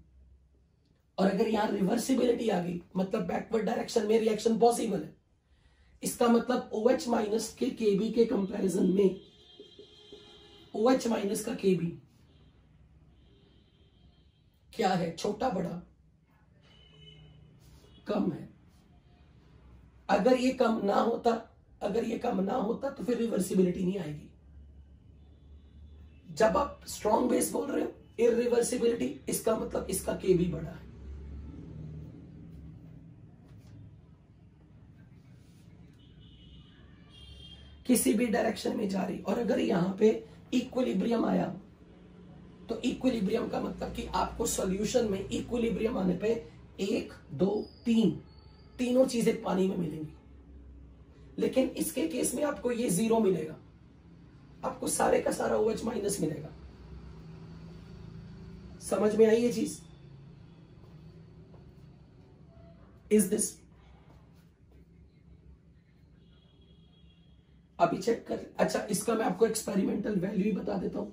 और अगर यहां रिवर्सिबिलिटी आ गई, मतलब बैकवर्ड डायरेक्शन में रिएक्शन पॉसिबल है। इसका मतलब OH माइनस के Kb के कंपैरिजन में OH माइनस का Kb क्या है? छोटा बड़ा? कम है। अगर ये कम ना होता, अगर ये कम ना होता तो फिर रिवर्सिबिलिटी नहीं आएगी। जब आप स्ट्रॉन्ग बेस बोल रहे हो इररिवर्सिबिलिटी, इसका मतलब इसका Kb बड़ा है। किसी भी डायरेक्शन में जा रही, और अगर यहां पे इक्विलिब्रियम आया, तो इक्विलिब्रियम का मतलब कि आपको सॉल्यूशन में इक्विलिब्रियम आने पे 1 2 3 तीनों चीजें पानी में मिलेंगी। लेकिन इसके केस में आपको ये 0 मिलेगा, आपको सारे का सारा OH माइनस मिलेगा। समझ में आई ये चीज? Is this? अभी चेक कर। अच्छा, इसका मैं आपको एक्सपेरिमेंटल वैल्यू ही बता देता हूं,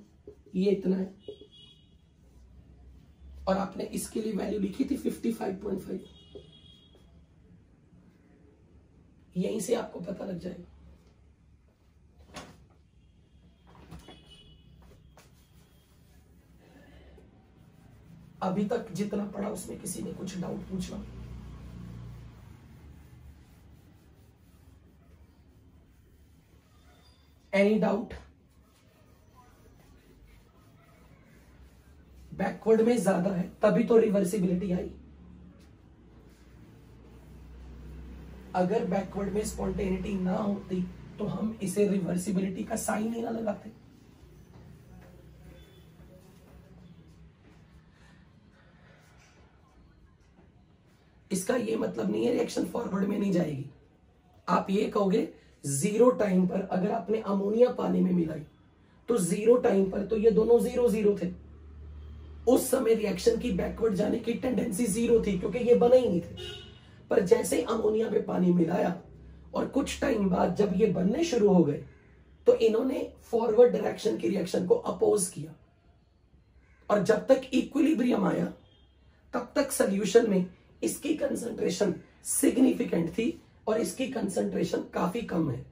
ये इतना है, और आपने इसके लिए वैल्यू लिखी थी 55.5। यहीं से आपको पता लग जाएगा। अभी तक जितना पढ़ा उसमें किसी ने कुछ डाउट पूछा? Any doubt? बैकवर्ड में ज्यादा है तभी तो रिवर्सिबिलिटी आई। अगर बैकवर्ड में स्पॉन्टेनिटी ना होती तो हम इसे रिवर्सिबिलिटी का साइन ही ना लगाते। इसका ये मतलब नहीं है रिएक्शन फॉरवर्ड में नहीं जाएगी। आप ये कहोगे 0 टाइम पर अगर आपने अमोनिया पानी में मिलाई तो 0 टाइम पर तो ये दोनों 0 0 थे। उस समय रिएक्शन की बैकवर्ड जाने की टेंडेंसी 0 थी क्योंकि ये बने ही नहीं थे। पर जैसे ही अमोनिया में पानी मिलाया और कुछ टाइम बाद जब ये बनने शुरू हो गए तो इन्होंने फॉरवर्ड डायरेक्शन की रिएक्शन को अपोज किया, और जब तक इक्विलिब्रियम आया तब तक सॉल्यूशन में इसकी कंसंट्रेशन सिग्निफिकेंट थी और इसकी कंसंट्रेशन काफी कम है।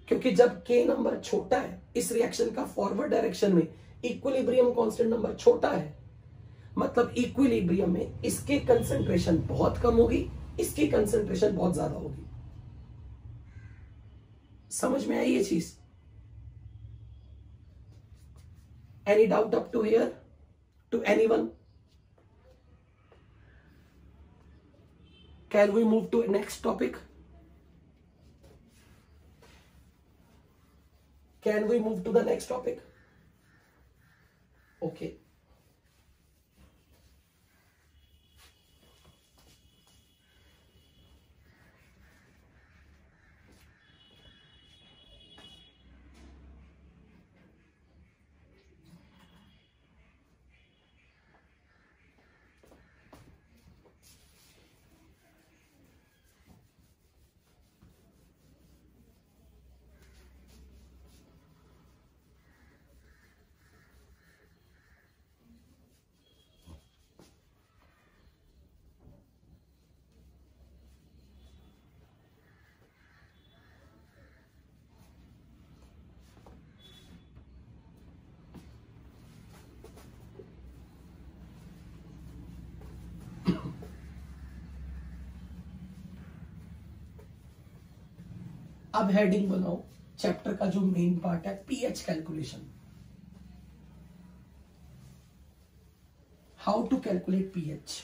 क्योंकि जब k नंबर छोटा है, इस रिएक्शन का फॉरवर्ड डायरेक्शन में इक्विलिब्रियम कांस्टेंट नंबर छोटा है, मतलब इक्विलिब्रियम में इसकी कंसंट्रेशन बहुत कम होगी, इसकी कंसंट्रेशन बहुत ज्यादा होगी। समझ में आई ये चीज? Any doubt up to here to anyone? Can we move to next topic? Can we move to the next topic? Okay. अब हेडिंग बनाओ चैप्टर का जो मेन पार्ट है, pH calculation. How to calculate pH.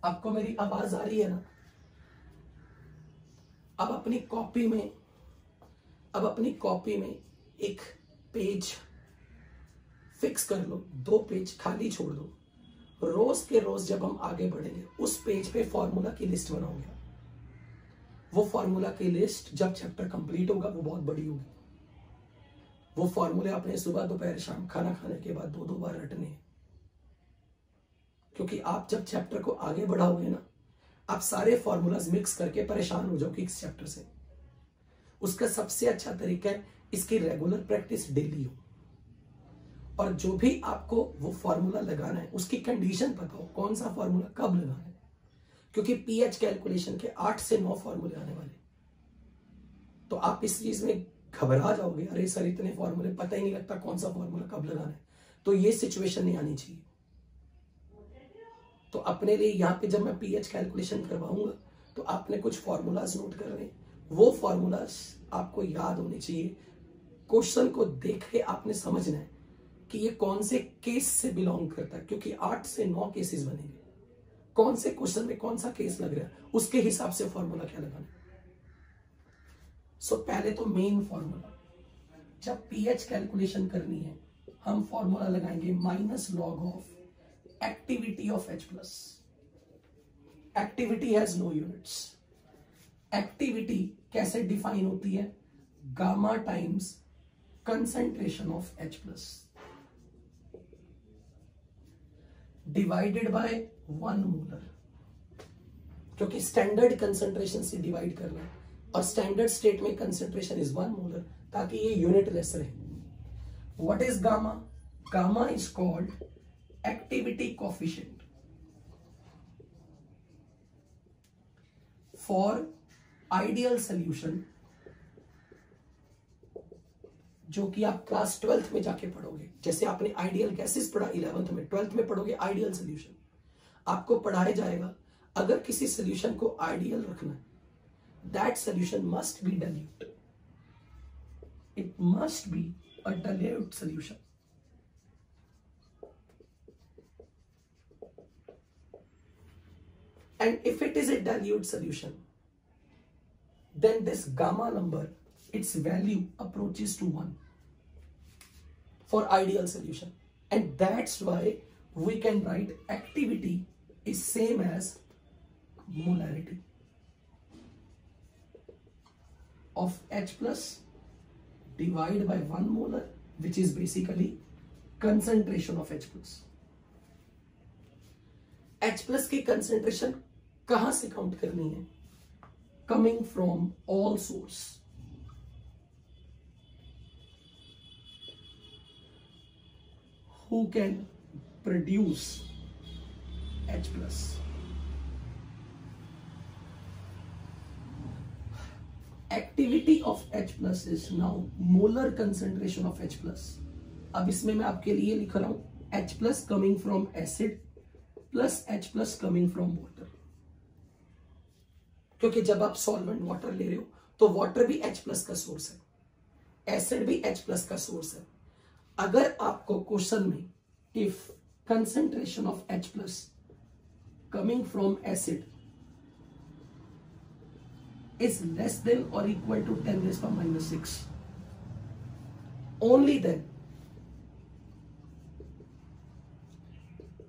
आपको मेरी आवाज आ रही है ना? अब अपनी कॉपी में एक पेज फिक्स कर लो, 2 पेज खाली छोड़ दो। रोज के रोज जब हम आगे बढ़ेंगे उस पेज पे फॉर्मूला की लिस्ट बनाओगे। वो फॉर्मूला की लिस्ट जब चैप्टर कंप्लीट होगा वो बहुत बड़ी होगी। वो फॉर्मूले आपने सुबह दोपहर शाम खाना खाने के बाद 2-2 बार रटने हैं, क्योंकि आप जब चैप्टर को आगे बढ़ाओगे ना, आप सारे फॉर्मूलाज मिक्स करके परेशान हो जाओगे इस चैप्टर से। उसका सबसे अच्छा तरीका है इसकी रेगुलर प्रैक्टिस डेली हो, और जो भी आपको वो फॉर्मूला लगाना है उसकी कंडीशन पता हो, कौन सा फॉर्मूला कब लगाना है, क्योंकि पीएच कैलकुलेशन के 8 से 9 फॉर्मूले आने वाले। तो आप इस चीज में घबरा जाओगे, अरे सर इतने फॉर्मूले, पता ही नहीं लगता कौन सा फॉर्मूला कब लगाना है। तो ये सिचुएशन नहीं आनी चाहिए। तो अपने लिए यहाँ पे जब मैं पीएच कैलकुलेशन करवाऊंगा तो आपने कुछ फॉर्मूलाज नोट करने, वो फॉर्मूलाज आपको याद होने चाहिए। क्वेश्चन को देख के आपने समझना है कि ये कौन से केस से बिलोंग करता है, क्योंकि 8 से 9 केसेस बनेंगे। कौन से क्वेश्चन में कौन सा केस लग रहा है उसके हिसाब से फॉर्मूला क्या लगाना है। सो पहले तो मेन फॉर्मूला, जब पीएच कैलकुलेशन करनी है हम फॉर्मूला लगाएंगे -log of activity of H plus. Activity has no units. Activity कैसे डिफाइन होती है? Gamma times concentration of H plus divided by 1 molar, क्योंकि स्टैंडर्ड कंसंट्रेशन से डिवाइड करना है और स्टैंडर्ड स्टेट में कंसंट्रेशन इज 1 मोलर, ताकि ये यूनिट लेस रहे। What is gamma? Gamma is called activity coefficient for ideal solution, जो कि आप क्लास 12th में जाके पढ़ोगे। जैसे आपने आइडियल गैसेस पढ़ा 11th में, 12th में पढ़ोगे आइडियल सोल्यूशन। आपको पढ़ाया जाएगा अगर किसी सोल्यूशन को आइडियल रखना है, that solution must be dilute, it must be a dilute solution. And if it is a dilute solution, then this gamma number, its value approaches to 1 for ideal solution. And that's why we can write activity is same as molarity of H plus divide by 1 molar, which is basically concentration of H plus. H plus की concentration कहां से count करनी है? Coming from all source. Who can produce H plus? Activity of H plus is now molar concentration of H plus. अब इसमें मैं आपके लिए लिख रहा हूं H plus coming from acid plus H plus coming from water, क्योंकि जब आप सॉल्वेंट वाटर ले रहे हो तो वाटर भी H plus का सोर्स है, एसिड भी H plus का सोर्स है. अगर आपको क्वेश्चन में if concentration of H plus coming from acid is less than or equal to 10 raised to minus 6, only then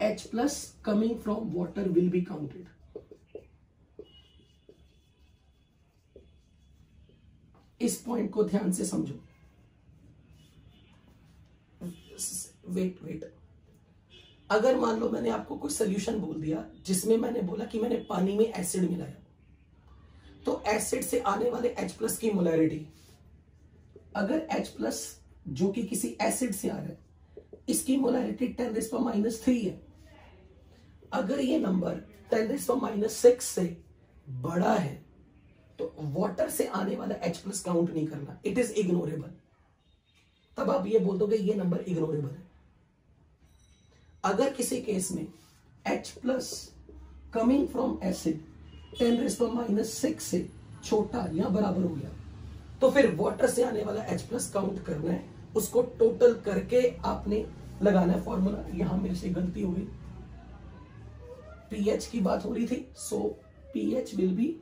H plus coming from water will be counted. इस point को ध्यान से समझो. वेट, अगर मान लो मैंने आपको कोई सोल्यूशन बोल दिया जिसमें मैंने बोला कि मैंने पानी में एसिड मिलाया, तो एसिड से आने वाले H प्लस की मोलैरिटी, अगर H प्लस जो कि किसी एसिड से आ रहा है, इसकी मोलैरिटी 10 रेज़ टू माइनस 3 है. अगर ये नंबर 10 रेज़ टू माइनस 6 से बड़ा है तो वाटर से आने वाला H प्लस काउंट नहीं करना, इट इज इग्नोरेबल. तब आप ये बोल दोगे ये नंबर इग्नोरेबल है. अगर किसी केस में H plus coming from acid 10 raise to minus 6 से छोटा या बराबर हो गया, तो फिर वाटर से आने वाला H प्लस काउंट करना है, उसको टोटल करके आपने लगाना है फॉर्मूला. यहां मेरे से गलती हो गई, pH की बात हो रही थी, सो pH will be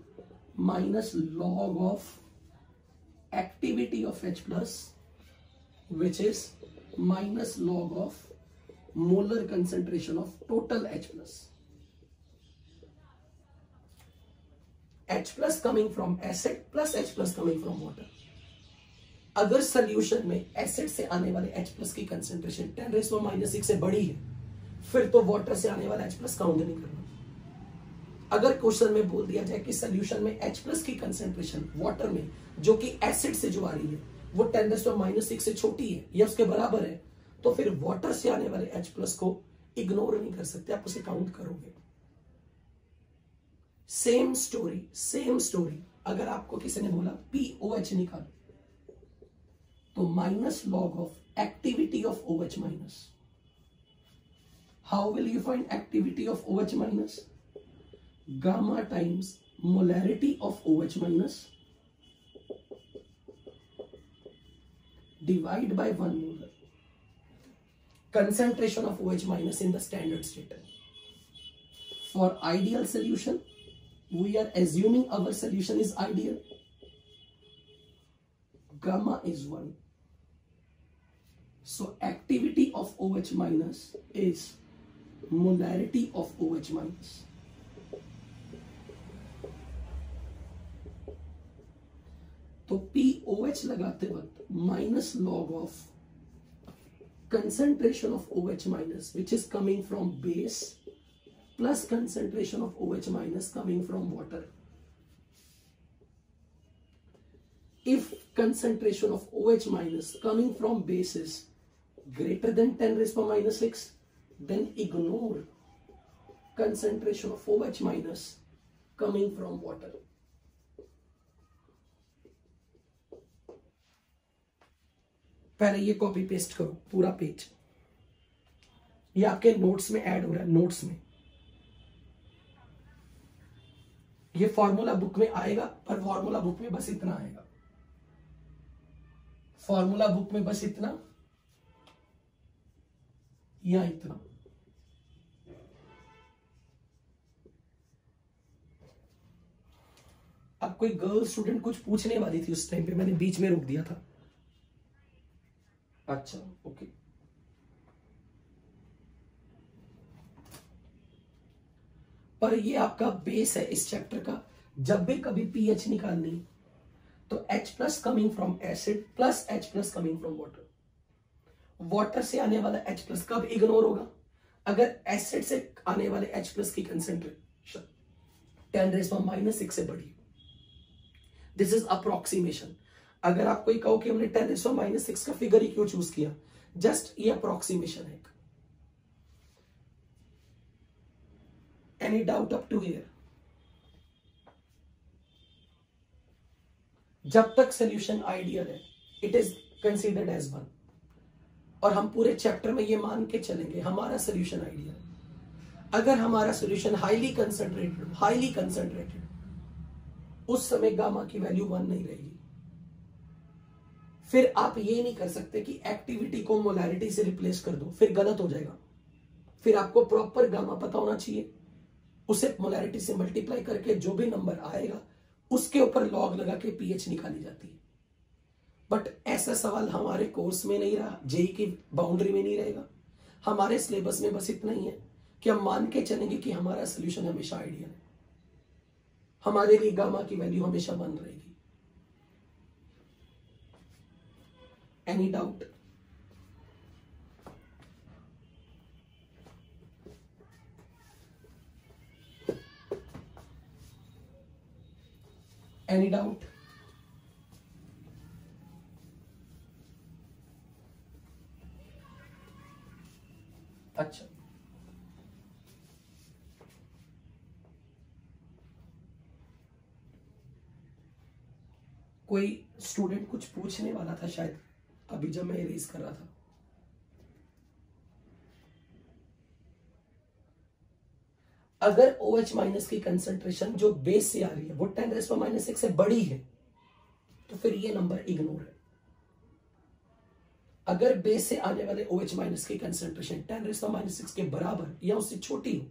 minus log of activity of H plus, which is minus log of molar concentration of total H plus. H plus coming from acid plus H plus coming from water. अगर solution में acid से आने वाले H plus की concentration 10 raise to minus 6 से बड़ी है, फिर तो वाटर से आने वाला H प्लस काउंट नहीं करना. अगर क्वेश्चन में बोल दिया जाए कि सोल्यूशन में H प्लस की कंसेंट्रेशन वाटर में जो कि एसिड से जो आ रही है वो 10 रेज़ टू माइनस 6 से छोटी है या उसके बराबर है, तो फिर वाटर से आने वाले H प्लस को इग्नोर नहीं कर सकते, आप उसे काउंट करोगे. सेम स्टोरी अगर आपको किसी ने बोला POH निकालो, तो minus log of activity of OH minus. How will you find activity of OH minus? Gamma times molarity of OH minus divide by 1 molar concentration of OH minus in the standard state. For ideal solution, we are assuming our solution is ideal. Gamma is 1. So activity of OH minus is molarity of OH minus. तो POH लगाते वक्त minus log of concentration of OH minus which is coming from base plus concentration of OH minus coming from water. If concentration of OH minus coming from base is greater than 10 raised to minus 6, then ignore concentration of OH minus coming from water. पहले ये copy paste करो पूरा page, ये आपके notes में add हो रहा है. नोट्स में ये फॉर्मूला बुक में आएगा, पर फॉर्मूला बुक में बस इतना आएगा. फॉर्मूला बुक में बस इतना या इतना. अब कोई गर्ल स्टूडेंट कुछ पूछने वाली थी उस टाइम पे, मैंने बीच में रोक दिया था. अच्छा ओके. पर ये आपका बेस है इस चैप्टर का. जब भी कभी पीएच निकालनी तो H plus coming from acid plus H plus coming from water. Water से आने वाला H प्लस कब इग्नोर होगा? अगर एसिड से आने वाले H प्लस की कंसेंट्रेशन 10⁻⁻⁶ से बड़ी। This is approximation. अगर आपको कहो कि हमने 10⁻⁻⁶ का फिगर ही क्यों चूज किया, जस्ट ये अप्रोक्सीमेशन है। Any doubt up to here? जब तक सोल्यूशन आइडियल है इट इज कंसीडर्ड एज 1, और हम पूरे चैप्टर में ये मान के चलेंगे हमारा सोल्यूशन आइडियल है। अगर हमारा सोल्यूशन हाईली कंसंट्रेटेड, उस समय गामा की वैल्यू 1 नहीं रहेगी। फिर आप ये नहीं कर सकते कि एक्टिविटी को मोलैरिटी से रिप्लेस कर दो, फिर गलत हो जाएगा। फिर आपको प्रॉपर गामा पता होना चाहिए, उसे मोलैरिटी से मल्टीप्लाई करके जो भी नंबर आएगा उसके ऊपर लॉग लगा के पीएच निकाली जाती है। बट ऐसा सवाल हमारे कोर्स में नहीं रहा, जेई की बाउंड्री में नहीं रहेगा। हमारे सिलेबस में बस इतना ही है कि हम मान के चलेंगे कि हमारा सोल्यूशन हमेशा आइडियल है, हमारे लिए गामा की वैल्यू हमेशा 1 रहेगी। Any doubt? Any doubt? अच्छा, कोई स्टूडेंट कुछ पूछने वाला था शायद अभी जब मैं इरेज कर रहा था। अगर OH माइनस की कंसंट्रेशन जो बेस से आ रही है वो 10⁻⁻⁶ से बड़ी है तो फिर ये नंबर इग्नोर है। अगर बेस से आने वाले OH माइनस की कंसंट्रेशन 10⁻⁻⁶ के बराबर या उससे छोटी हो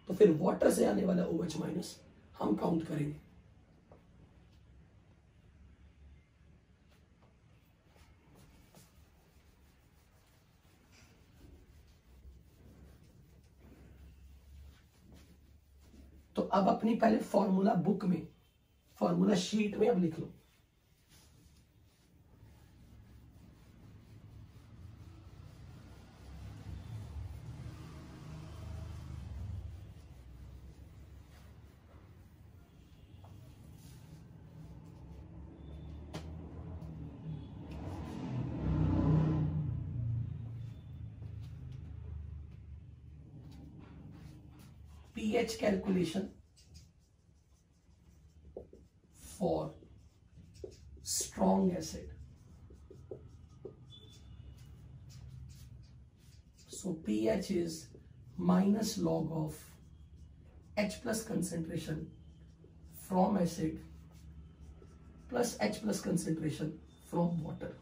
तो फिर वाटर से आने वाला OH माइनस हम काउंट करेंगे। तो अब अपनी पहले फॉर्मूला बुक में, फॉर्मूला शीट में अब लिख लो। pH calculation for strong acid. So pH is minus log of H plus concentration from acid plus H plus concentration from water.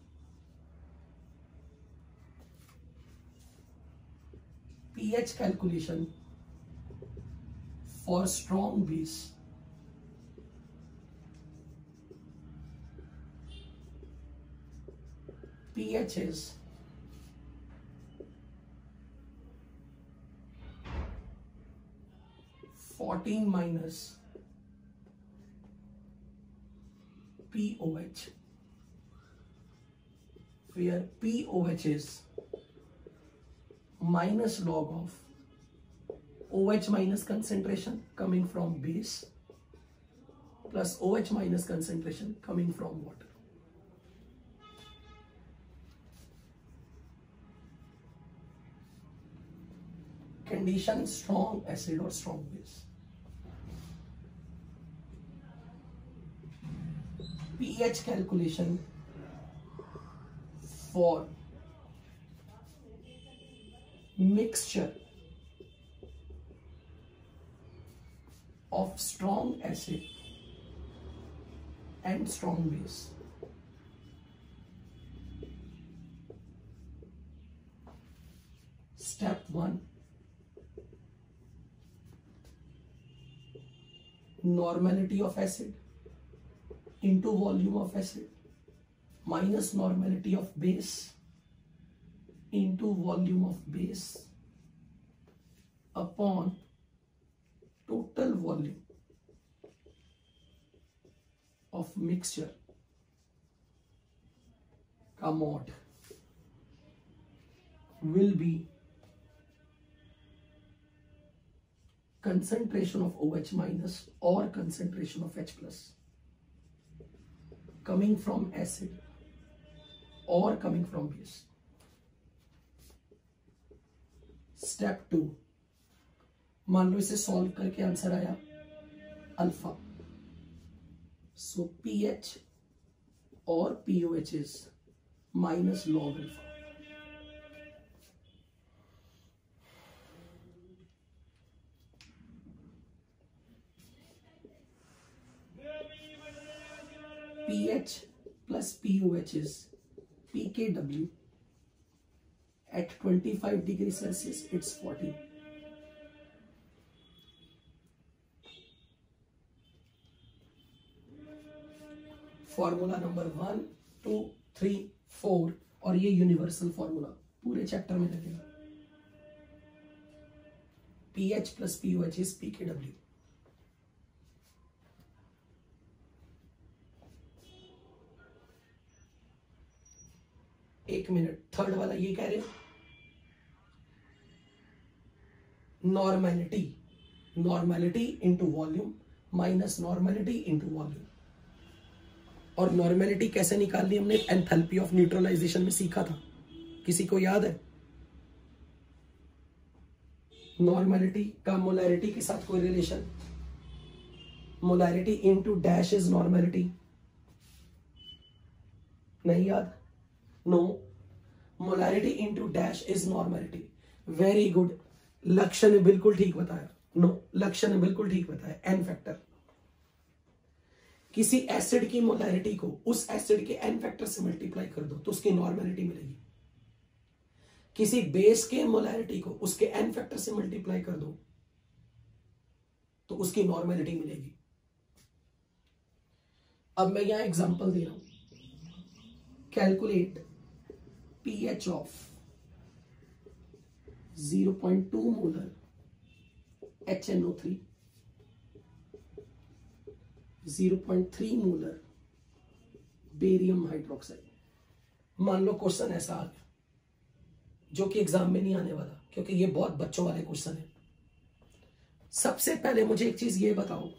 pH calculation for strong base. pH is -14 POH, where POH is minus log of OH minus concentration coming from base plus OH minus concentration coming from water. Condition strong acid or strong base. pH calculation for mixture of strong acid and strong base. Step 1. Normality of acid into volume of acid minus normality of base into volume of base upon total volume of mixture का mod will be concentration of OH minus or concentration of H plus coming from acid or coming from base. Step 2, मान लो इसे solve करके answer आया alpha, so pH और POH is minus log alpha. pH plus POH is pKw. At 25 degrees Celsius, it's 40. Formula number 1, 2, 3, 4 और ये universal formula पूरे chapter में लगेगा. pH plus POH is pKw. एक मिनट, थर्ड वाला ये कह रहे normality, normality into volume minus normality into volume. और नॉर्मेलिटी कैसे निकालनी हमने एंथैल्पी ऑफ न्यूट्रलाइजेशन में सीखा था, किसी को याद है? नॉर्मेलिटी का मोलैरिटी के साथ कोई relation? Molarity into dash is normality. नहीं याद? No, molarity into dash is normality. Very good, Lakshya ने बिल्कुल ठीक बताया. नो, लक्ष्य ने बिल्कुल ठीक बताया. N factor. किसी एसिड की मोलैरिटी को उस एसिड के एन फैक्टर से मल्टीप्लाई कर दो तो उसकी नॉर्मेलिटी मिलेगी. किसी बेस के मोलैरिटी को उसके एन फैक्टर से मल्टीप्लाई कर दो तो उसकी नॉर्मेलिटी मिलेगी. अब मैं यहां एग्जांपल दे रहा हूं. Calculate pH of 0.2 molar HNO3, 0.3 molar barium hydroxide. मान लो क्वेश्चन ऐसा आ गया जो कि एग्जाम में नहीं आने वाला, क्योंकि ये बहुत बच्चों वाले क्वेश्चन है. सबसे पहले मुझे एक चीज ये बताओ,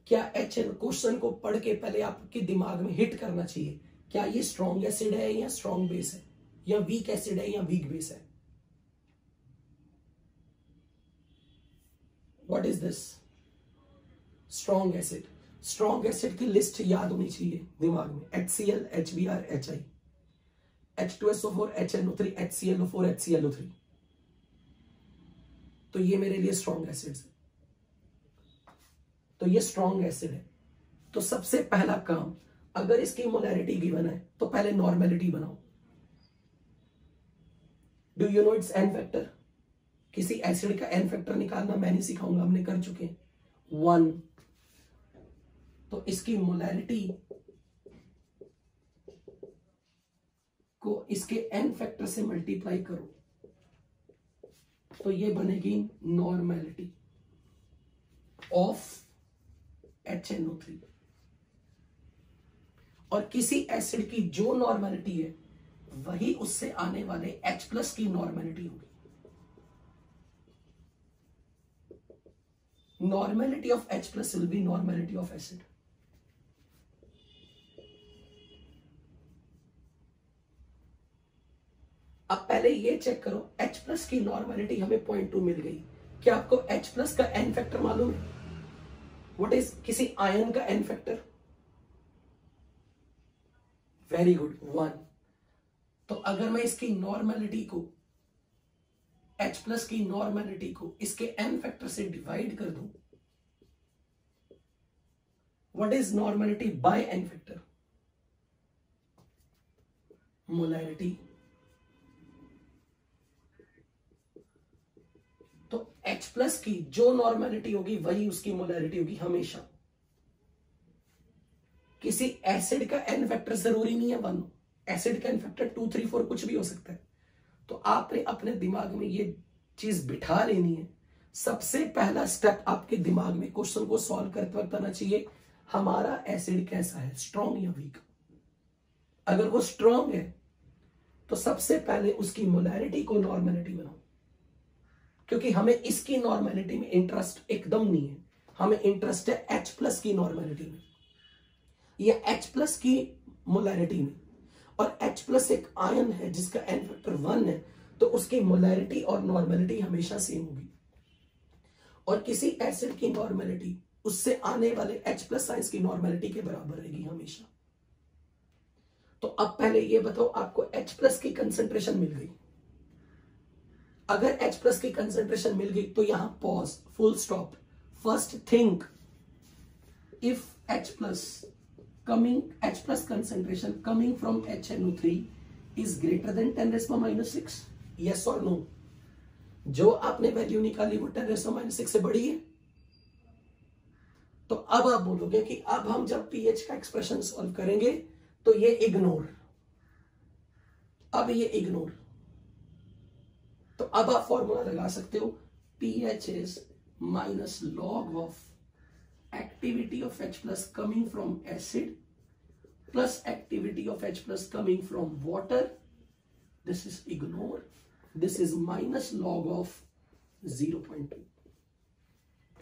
क्या HN क्वेश्चन को पढ़ के पहले आपके दिमाग में हिट करना चाहिए क्या ये स्ट्रॉन्ग एसिड है या स्ट्रॉन्ग बेस है, या वीक एसिड है या वीक बेस है? What is this? Strong acid. Strong acid की लिस्ट याद होनी चाहिए दिमाग में. HCl, HBr, HI, H2SO4, HNO3, HClO4, HClO3. तो ये मेरे लिए स्ट्रॉन्ग एसिड है. तो ये स्ट्रॉन्ग एसिड है. तो सबसे पहला काम, अगर इसकी मोलैरिटी गिवन है तो पहले नॉर्मेलिटी बनाओ. Do you know it's an factor? किसी एसिड का एन फैक्टर निकालना मैं नहीं सिखाऊंगा, हमने कर चुके हैं. 1. तो इसकी मोलैरिटी को इसके एन फैक्टर से मल्टीप्लाई करो तो ये बनेगी नॉर्मेलिटी ऑफ HNO3. और किसी एसिड की जो नॉर्मेलिटी है वही उससे आने वाले H प्लस की नॉर्मेलिटी होगी. Normality of H plus will be normality of acid. अब पहले ये चेक करो, H प्लस की नॉर्मेलिटी हमें 0.2 मिल गई. क्या आपको H प्लस का एन फैक्टर मालूम है? व्हाट इज किसी आयन का एन फैक्टर? Very good, 1. तो अगर मैं इसकी नॉर्मेलिटी को, H प्लस की नॉर्मेलिटी को इसके एन फैक्टर से डिवाइड कर दूं, what is normality by n factor? Molarity. तो H प्लस की जो नॉर्मेलिटी होगी वही उसकी मोलैरिटी होगी हमेशा. किसी एसिड का एन फैक्टर जरूरी नहीं है 1. एसिड का एन फैक्टर 2, 3, 4 कुछ भी हो सकता है. तो आपने अपने दिमाग में ये चीज बिठा लेनी है. सबसे पहला स्टेप आपके दिमाग में क्वेश्चन को सॉल्व करते वक्त आना चाहिए, हमारा एसिड कैसा है, स्ट्रॉन्ग या वीक। अगर वो स्ट्रॉन्ग है तो सबसे पहले उसकी मोलैरिटी को नॉर्मेलिटी बनाओ, क्योंकि हमें इसकी नॉर्मेलिटी में इंटरेस्ट एकदम नहीं है, हमें इंटरेस्ट है H+ की नॉर्मेलिटी में या H+ की मोलैरिटी में। और H+ एक आयन है जिसका n फैक्टर 1 है, तो उसकी मोलैरिटी और नॉर्मेलिटी हमेशा सेम होगी। और किसी एसिड की नॉर्मेलिटी उससे आने वाले H+ आयंस की नॉर्मेलिटी के बराबर रहेगी हमेशा। तो अब पहले ये बताओ, आपको H+ की कंसेंट्रेशन मिल गई। अगर H+ की कंसेंट्रेशन मिल गई तो यहां pause, full stop. First think, if H+ concentration coming from HNO3 is greater than 10⁻⁻⁶, yes or no? जो आपने वैल्यू निकाली वो 10⁻⁻⁶ से बड़ी है। तो अब आप बोलोगे कि अब हम जब pH का एक्सप्रेशन सॉल्व करेंगे तो ये इग्नोर, अब ये इग्नोर। तो अब आप फॉर्मूला लगा सकते हो, pH is minus log of activity of H+ coming from acid plus activity of H+ coming from water. This is ignore. This is minus log of 0.2.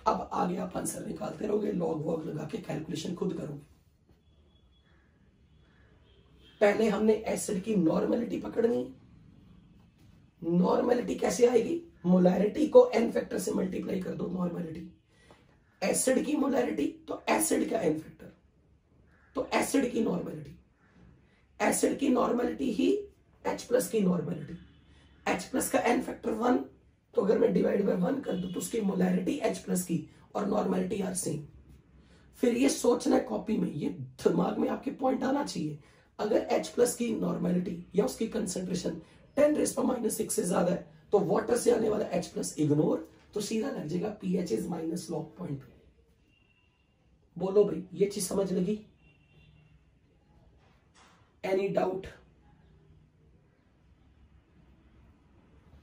अब आगे आप आंसर निकालते रहोगे, लॉग वॉग लगा के कैलकुलेशन खुद करोगे। पहले हमने एसिड की नॉर्मेलिटी पकड़नी। नॉर्मेलिटी कैसे आएगी, मोलैरिटी को n फैक्टर से मल्टीप्लाई कर दो। नॉर्मेलिटी एसिड की मोलैरिटी तो एसिड का n फैक्टर, तो एसिड की नॉर्मेलिटी, एसिड की नॉर्मेलिटी ही H+ की नॉर्मेलिटी। H+ का n फैक्टर 1, तो अगर मैं डिवाइड बाय 1 कर दूं तो उसकी मोलैरिटी H+ की और नॉर्मेलिटी आर सेम। फिर ये सोचना है कॉपी में, ये दिमाग में आपके पॉइंट आना चाहिए, अगर H+ की नॉर्मेलिटी या उसकी कंसेंट्रेशन 10⁻⁻⁶ से ज्यादा है तो वाटर से आने वाला H+ इग्नोर, तो सीधा लग जाएगा pH is minus log 0.2। बोलो भाई, ये चीज समझ लगी? Any doubt?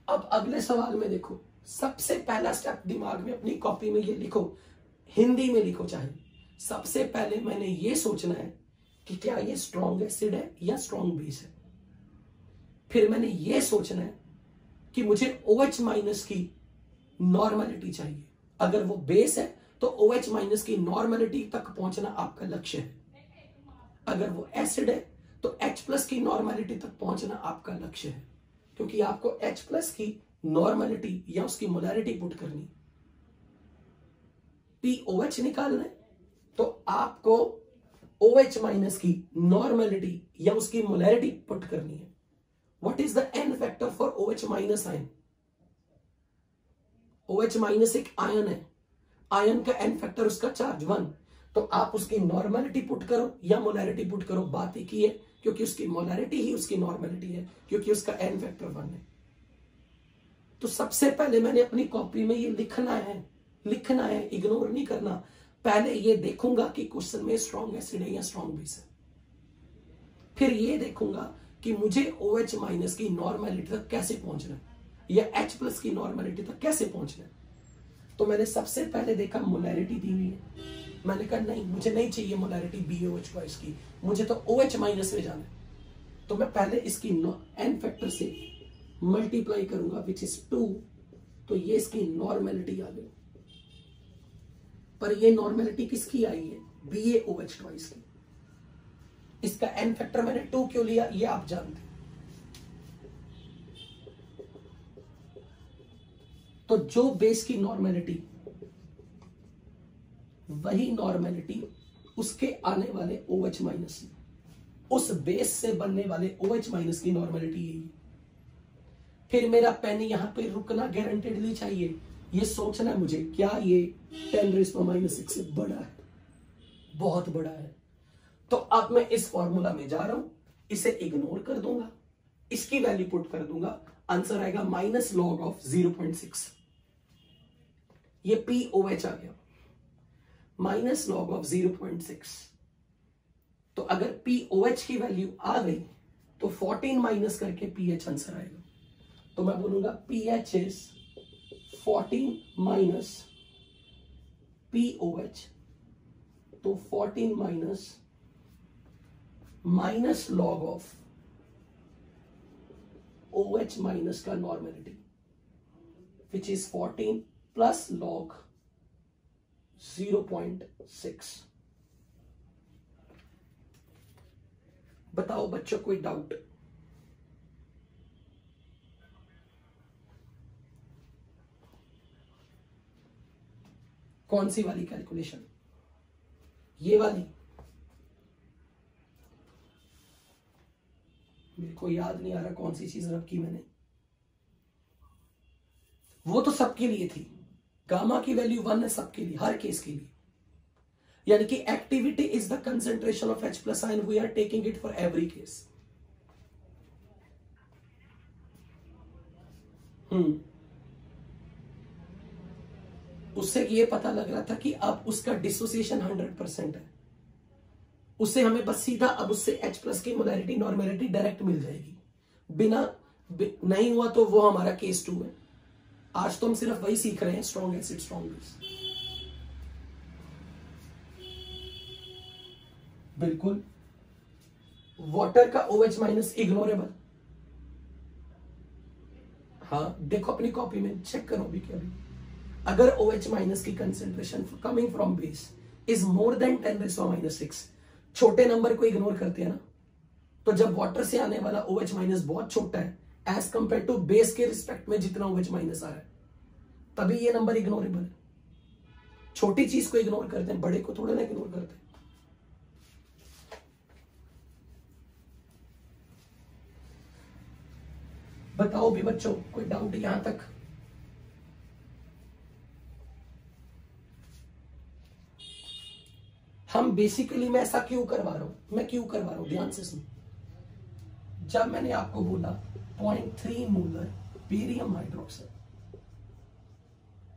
अब अगले सवाल में देखो, सबसे पहला स्टेप दिमाग में अपनी कॉपी में ये लिखो, हिंदी में लिखो चाहे। सबसे पहले मैंने ये सोचना है कि क्या ये स्ट्रॉन्ग एसिड है या स्ट्रॉन्ग बेस है। फिर मैंने ये सोचना है कि मुझे OH- की नॉर्मेलिटी चाहिए। अगर वो बेस है तो OH- की नॉर्मेलिटी तक पहुंचना आपका लक्ष्य है। अगर वो एसिड है तो H+ की नॉर्मेलिटी तक पहुंचना आपका लक्ष्य है, क्योंकि आपको H+ की नॉर्मेलिटी या उसकी मोलैरिटी पुट करनी। POH निकालना है तो आपको OH- की नॉर्मेलिटी या उसकी मोलैरिटी पुट करनी है। What is the n factor for OH- ion? OH- एक आयन है, आयन का n फैक्टर उसका चार्ज 1, तो आप उसकी नॉर्मेलिटी पुट करो या मोलैरिटी पुट करो, बात एक ही है, क्योंकि उसकी मोलैरिटी ही उसकी नॉर्मेलिटी है, क्योंकि उसका n फैक्टर 1 है। तो सबसे पहले मैंने अपनी कॉपी में ये लिखना है, इग्नोर नहीं करना। पहले ये देखूंगा कि क्वेश्चन में स्ट्रॉन्ग एसिड है या स्ट्रॉन्ग बेस है, फिर ये देखूंगा कि मुझे OH- की नॉर्मेलिटी तक कैसे पहुंचना है या H+ की नॉर्मेलिटी तक कैसे पहुंचना है। तो मैंने सबसे पहले देखा मोलैरिटी दी हुई है, मैंने कहा नहीं, मुझे नहीं चाहिए मोलैरिटी BOH की, मुझे तो OH- में जाना है। तो मैं पहले इसकी n फैक्टर से मल्टीप्लाई करूंगा विच इज 2, तो ये इसकी नॉर्मेलिटी आ गई। पर ये नॉर्मेलिटी किसकी आई है, BaOH की। इसका n फैक्टर मैंने 2 क्यों लिया ये आप जानते हैं। तो जो बेस की नॉर्मेलिटी, वही नॉर्मेलिटी उसके आने वाले OH-, उस बेस से बनने वाले OH- की नॉर्मेलिटी यही। फिर मेरा पेन यहां पे रुकना गारंटेडली चाहिए, ये सोचना है मुझे क्या ये 10⁻⁻⁶ से बड़ा है, बहुत बड़ा है। तो अब मैं इस फॉर्मूला में जा रहा हूं, इसे इग्नोर कर दूंगा, इसकी वैल्यू पुट कर दूंगा, आंसर आएगा माइनस लॉग ऑफ 0.6। ये POH आ गया, माइनस लॉग ऑफ 0.6। तो अगर POH की वैल्यू आ गई तो 14 माइनस करके pH आंसर आएगा। तो मैं बोलूंगा pH इज 14 माइनस POH, तो 14 minus log of OH minus का normality which is 14 plus log 0.6। बताओ बच्चों, कोई डाउट? कौन सी वाली कैलकुलेशन? ये वाली? मेरे को याद नहीं आ रहा कौन सी चीज रखी मैंने। वो तो सबके लिए थी। गामा की वैल्यू 1 है सबके लिए, हर केस के लिए। यानी कि activity is the concentration of H plus ion, we are taking it for every case. उससे ये पता लग रहा था कि अब उसका डिसोसिएशन 100% है। उससे हमें बस सीधा अब उससे H प्लस की मोलैरिटी नॉर्मेलिटी डायरेक्ट मिल जाएगी। नहीं हुआ तो वो हमारा केस 2 है। आज तो हम सिर्फ वही सीख रहे हैं, स्ट्रॉन्ग एसिड स्ट्रॉन्ग बेस। बिल्कुल। वाटर का OH माइनस इग्नोरेबल। हाँ, देखो अपनी कॉपी में चेक करो अभी क्या भी। अगर OH माइनस की concentration coming from base is more than 10⁻⁻⁶, छोटे नंबर को इग्नोर करते हैं ना, तो जब वाटर से आने वाला OH माइनस बहुत छोटा है एज कंपेयर टू बेस के रिस्पेक्ट में जितना OH माइनस आ रहा है, तभी ये नंबर इग्नोरेबल है। छोटी चीज को इग्नोर करते हैं, बड़े को थोड़ा ना इग्नोर करते हैं। बताओ भी बच्चों, कोई डाउट यहां तक? हम बेसिकली, मैं ऐसा क्यों करवा रहा हूं, ध्यान से सुनो। जब मैंने आपको बोला 0.3 मोलर बेरियम हाइड्रोक्साइड,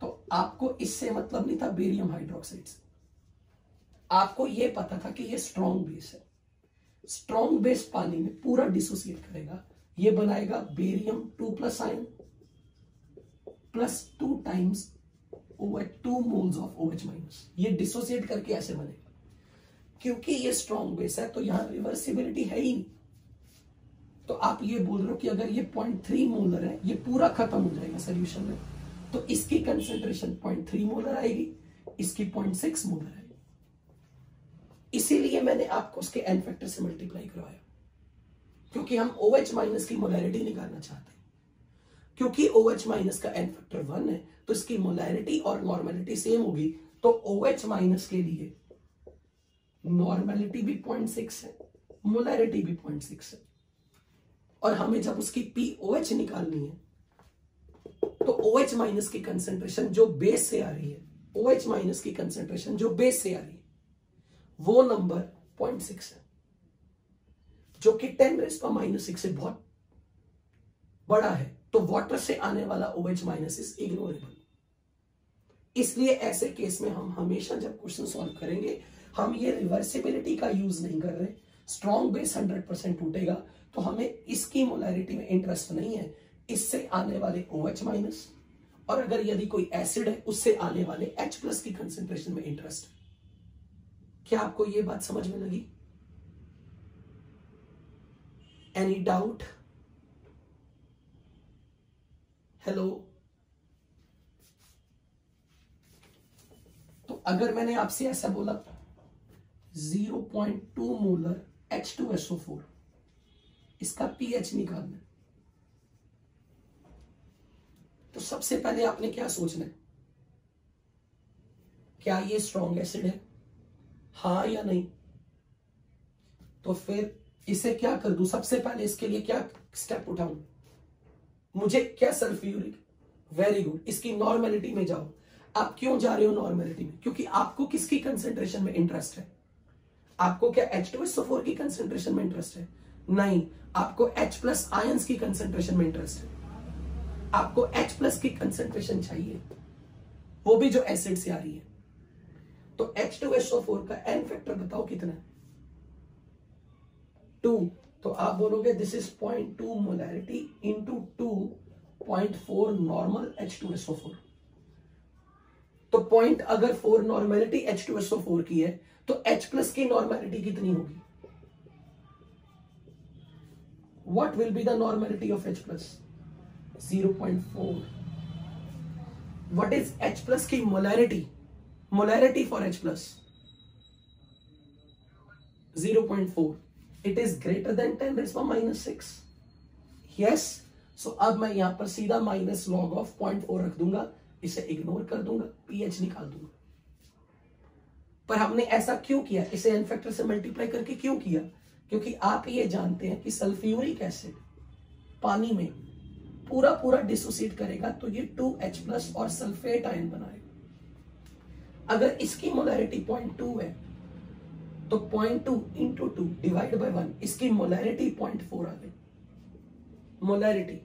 तो आपको इससे मतलब नहीं था बेरियम हाइड्रोक्साइड से। आपको यह पता था कि यह स्ट्रॉन्ग बेस है। स्ट्रॉन्ग बेस पानी में पूरा डिसोसिएट करेगा, ये बनाएगा barium 2 plus ion plus 2 times 2 moles of OH minus. ये डिसोसिएट करके ऐसे बनेगा। क्योंकि ये स्ट्रॉन्ग बेस है तो यहां रिवर्सिबिलिटी है ही नहीं। तो आप ये बोल रहे हो कि अगर ये 0.3 मोलर है, ये पूरा खत्म हो जाएगा सोल्यूशन में, तो इसकी कंसेंट्रेशन 0.3 मोलर आएगी, इसकी 0.6 मोलर आएगी। इसीलिए मैंने आपको उसके एन फैक्टर से मल्टीप्लाई करवाया, क्योंकि हम OH माइनस की मोलैरिटी निकालना चाहते हैं। क्योंकि OH माइनस का एन फैक्टर 1 है तो इसकी मोलैरिटी और नॉर्मेलिटी सेम होगी, तो OH माइनस के लिए नॉर्मेलिटी भी 0.6 है, मोलैरिटी भी 0.6 है। और हमें जब उसकी POH निकालनी है तो OH माइनस की कंसेंट्रेशन जो बेस से आ रही है, OH माइनस की कंसेंट्रेशन जो बेस से आ रही है, वो नंबर 0.6 है, जो कि 10⁻⁻⁶ से बहुत बड़ा है। तो वाटर से आने वाला OH माइनस इज इग्नोरेबल। इसलिए ऐसे केस में हम हमेशा जब क्वेश्चन सॉल्व करेंगे, हम ये रिवर्सिबिलिटी का यूज नहीं कर रहे। स्ट्रॉन्ग बेस 100% टूटेगा, तो हमें इसकी मोलैरिटी में इंटरेस्ट नहीं है, इससे आने वाले OH माइनस, और अगर यदि कोई एसिड है उससे आने वाले H प्लस की कंसेंट्रेशन में इंटरेस्ट है। क्या आपको ये बात समझ में लगी? Any doubt? हेलो? तो अगर मैंने आपसे ऐसा बोला 0.2 मोलर H2SO4, इसका pH निकालना है, तो सबसे पहले आपने क्या सोचना है? क्या ये स्ट्रॉन्ग एसिड है, हाँ या नहीं? तो फिर इसे क्या कर दूं? सबसे पहले इसके लिए क्या स्टेप उठाऊं? मुझे क्या सल्फ्यूरिक, वेरी गुड, इसकी नॉर्मेलिटी में जाओ। आप क्यों जा रहे हो नॉर्मेलिटी में? क्योंकि आपको किसकी कंसेंट्रेशन में इंटरेस्ट है? आपको क्या H2SO4 की कंसेंट्रेशन में इंटरेस्ट है? नहीं, आपको H प्लस आयंस की कंसेंट्रेशन में इंटरेस्ट है। आपको H प्लस की कंसेंट्रेशन चाहिए, वो भी जो एसिड से आ रही है। तो H2SO4 का एन फैक्टर बताओ कितना है? 2। तो आप बोलोगे this is 0.2 molarity into 2.4 normal H2SO4। तो पॉइंट अगर 4 नॉर्मेलिटी H2SO4 की है तो H प्लस की नॉर्मेलिटी कितनी होगी? What will be the normality of H plus? 0.4. What is H plus की molarity? Molarity for H plus 0.4. It is greater than 10 raised to minus 6. Yes. So अब मैं यहां पर सीधा माइनस लॉग ऑफ 0.4 रख दूंगा, इसे इग्नोर कर दूंगा, pH निकाल दूंगा। पर हमने ऐसा क्यों किया? इसे n फैक्टर से मल्टीप्लाई करके क्यों किया? क्योंकि आप ये जानते हैं कि सल्फ्यूरिक एसिड पानी में पूरा पूरा डिसोसिएट करेगा तो ये 2H प्लस और सल्फेट आयन बनाएगा। अगर इसकी मोलैरिटी 0.2 है तो 0.2 इंटू 2 डिवाइड बाय 1, इसकी मोलैरिटी 0.4 आ गई। मोलैरिटी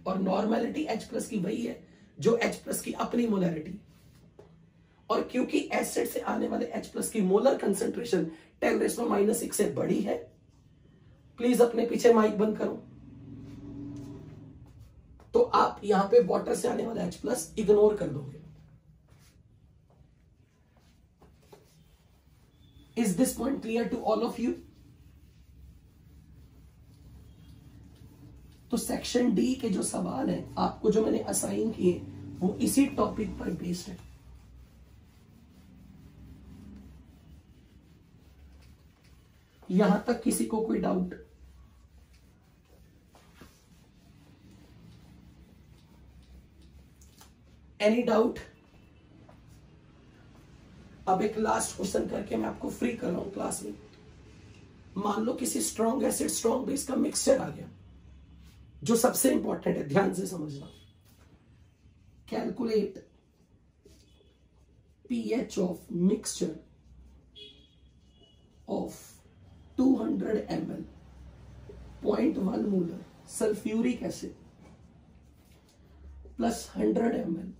और नॉर्मेलिटी H प्लस की वही है जो H प्लस की अपनी मोलैरिटी। और क्योंकि एसिड से आने वाले H प्लस की मोलर कंसेंट्रेशन 10⁻⁻⁶ से बड़ी है, प्लीज अपने पीछे माइक बंद करो, तो आप यहां पे वाटर से आने वाला H प्लस इग्नोर कर दोगे। Is this point clear to all of you? तो सेक्शन डी के जो सवाल हैं आपको जो मैंने असाइन किए वो इसी टॉपिक पर बेस्ड है। यहां तक किसी को कोई डाउट? Any doubt? अब एक लास्ट क्वेश्चन करके मैं आपको फ्री कर रहा हूं क्लास में। मान लो किसी स्ट्रॉन्ग एसिड स्ट्रॉन्ग बेस का मिक्सचर आ गया, जो सबसे इंपॉर्टेंट है, ध्यान से समझना। Calculate pH of mixture of 200 ml 0.1 molar sulphuric acid plus 100 ml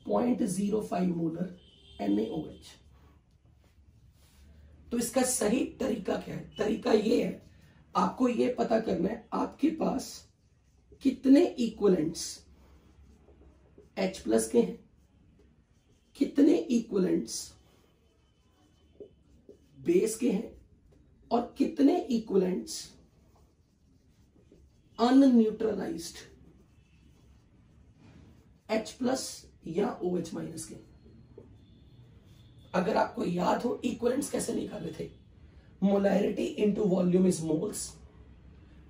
0.05 molar NaOH। तो इसका सही तरीका क्या है? तरीका ये है, आपको ये पता करना है आपके पास कितने इक्वलेंट्स H प्लस के हैं, कितने इक्वलेंट्स बेस के हैं और कितने इक्वलेंट्स अनन्यूट्रलाइज्ड H प्लस या OH माइनस के। अगर आपको याद हो इक्वलेंट्स कैसे निकाले थे, molarity into volume is moles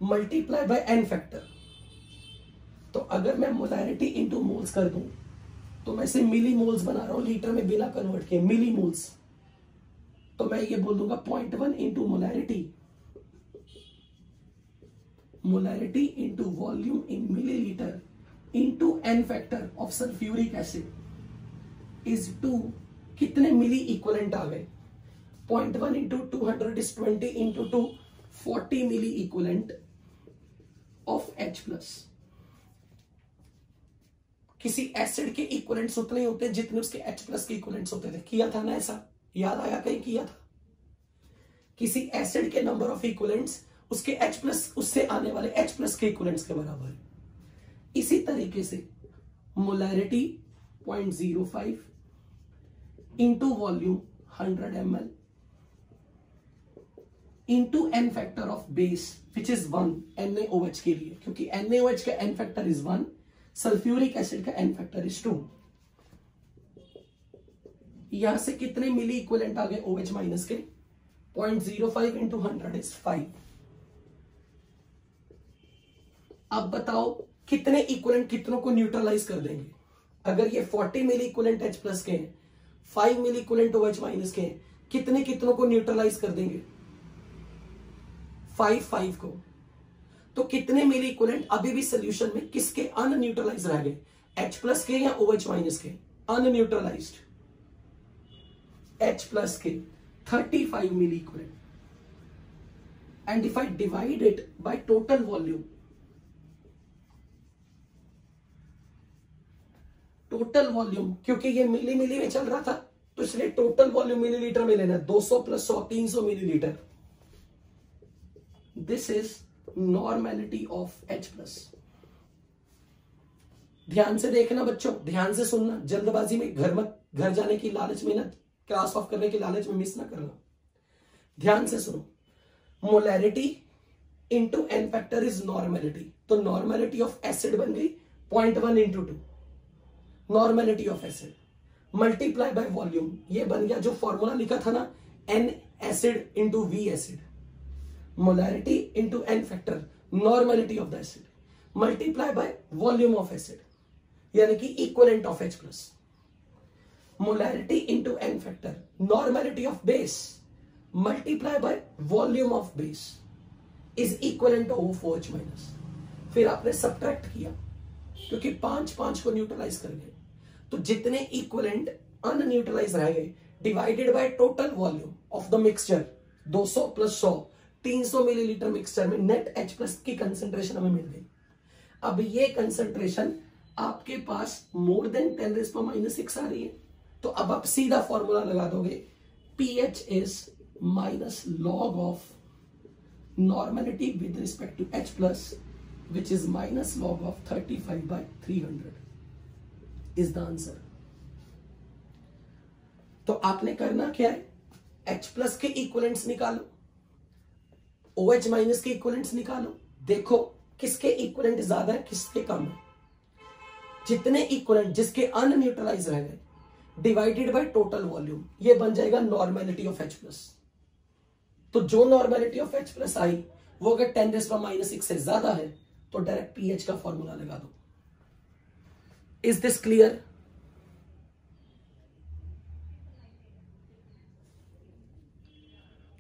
multiply by n factor. तो अगर मैं मोलैरिटी इंटू मोल्स कर दूं तो मैं इसे मिली मोल्स बना रहा हूं, लीटर में बिना कन्वर्ट किए, मिली मोल्स। तो मैं ये बोल दूंगा 0.1 into molarity into volume in millilitre into n factor of sulphuric acid is 2। कितने मिली इक्वलेंट आ गए? 0.1 into 200 is 20 into 2 40 milli equivalent of H plus. किसी एसिड के इक्वलेंट्स उतने ही होते हैं जितने उसके H प्लस के इक्वलेंट्स होते थे। किया था ना ऐसा? याद आया? कहीं किया था? किसी एसिड के नंबर ऑफ इक्वलेंट्स उसके H प्लस उससे आने वाले H प्लस के इक्वलेंट्स के बराबर है। इसी तरीके से molarity 0.05 into volume 100 ml into n factor of base which is 1 NaOH के लिए, क्योंकि NaOH का n factor is 1, sulphuric acid का n फैक्टर इज 2। यहां से कितने मिली इक्विवेलेंट आ गए OH माइनस के? 0.05 इंटू 100 इज 5। अब बताओ कितने इक्विवेलेंट कितनों को न्यूट्रलाइज कर देंगे? अगर ये 40 मिली इक्विवेलेंट H प्लस के हैं, 5 मिली इक्विवेलेंट OH माइनस के हैं, कितने कितनों को न्यूट्रलाइज कर देंगे? 5 को। तो कितने मिली इक्विवेलेंट अभी भी सोल्यूशन में किसके अनन्यूट्रलाइज रह गए? H प्लस के या OH माइनस के? अनन्यूट्रलाइज्ड H प्लस के 35 milli equivalent. And if I divide it by total volume, total volume, क्योंकि ये मिली मिली में चल रहा था तो इसलिए टोटल वॉल्यूम मिलीलीटर में लेना है। 200 plus 100 300 millilitre. This is normality of H plus. ध्यान से देखना बच्चों, ध्यान से सुनना, जल्दबाजी में घर जाने की लालच में ना, क्लास ऑफ करने की लालच में मिस ना करना। ध्यान से सुनो, molarity into n factor is normality. तो नॉर्मेलिटी ऑफ एसिड बन गई 0.1 into 2, normality of acid multiply by volume, ये बन गया जो फॉर्मूला लिखा था ना, N acid into V acid, molarity into n factor normality of the acid multiply by volume of acid, यानी कि equivalent of H plus. Molarity into n factor normality of base multiply by volume of base is equivalent of OH minus. फिर आपने subtract किया, क्योंकि 5 को neutralise कर गए, तो जितने इक्वलेंट अनन्यूट्रलाइज रह गए divided by total volume of the mixture 200 plus 100 300 millilitre mixture में नेट H प्लस की कंसेंट्रेशन हमें मिल गई। अब ये कंसेंट्रेशन आपके पास मोर देन 10⁻⁻⁶ आ रही है, तो अब आप सीधा फॉर्मूला लगा दोगे, pH is minus log of normality with respect to H plus which is minus log of 35/300 is the answer. तो आपने करना क्या है, H प्लस के इक्वलेंट्स निकालो, OH माइनस के इक्वलेंट्स निकालो, देखो किसके इक्वलेंट ज्यादा है किसके कम है। जितने इक्वलेंट जिसके अनन्यूट्रलाइज रह गए डिवाइडेड बाय टोटल वॉल्यूम, ये बन जाएगा नॉर्मेलिटी ऑफ H प्लस। तो जो नॉर्मेलिटी ऑफ H प्लस आई वो अगर 10⁻⁻⁶ से ज्यादा है तो डायरेक्ट pH का फॉर्मूला लगा दो। Is this clear?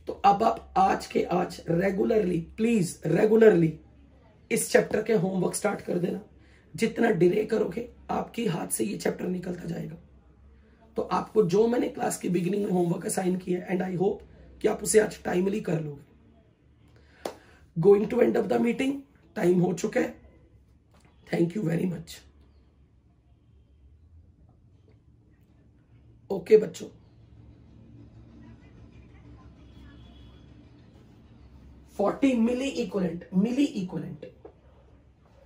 तो अब आप आज के आज रेगुलरली, प्लीज रेगुलरली इस चैप्टर के होमवर्क स्टार्ट कर देना। जितना डिले करोगे आपकी हाथ से ये चैप्टर निकलता जाएगा। तो आपको जो मैंने क्लास की बिगिनिंग में होमवर्क असाइन किया एंड आई होप कि आप उसे आज टाइमली कर लोगे। Going to end of the meeting, time हो चुका है। Thank you very much. Okay बच्चों, मिली इक्वलेंट,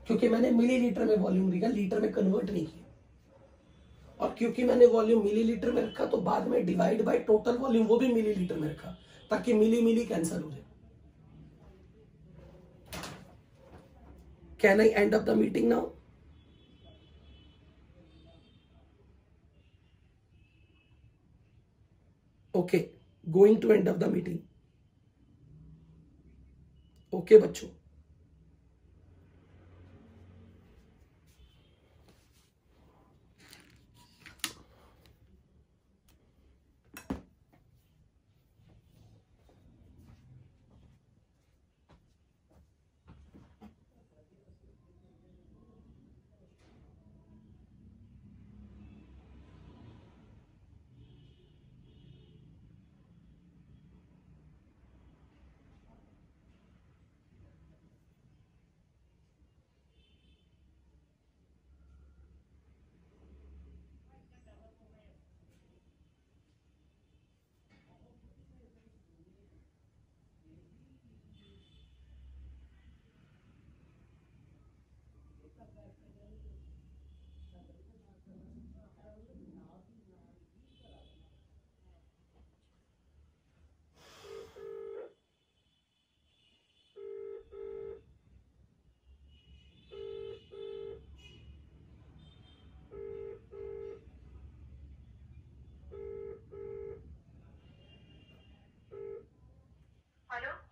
क्योंकि मैंने मिलीलीटर में वॉल्यूम लिखा, लीटर में कन्वर्ट नहीं किया, और क्योंकि मैंने वॉल्यूम मिलीलीटर में रखा तो बाद में डिवाइड बाय टोटल वॉल्यूम वो भी मिलीलीटर में रखा, ताकि मिली कैंसिल हो जाए। Can I end of the meeting now? Okay, going to end of the meeting. Okay बच्चों,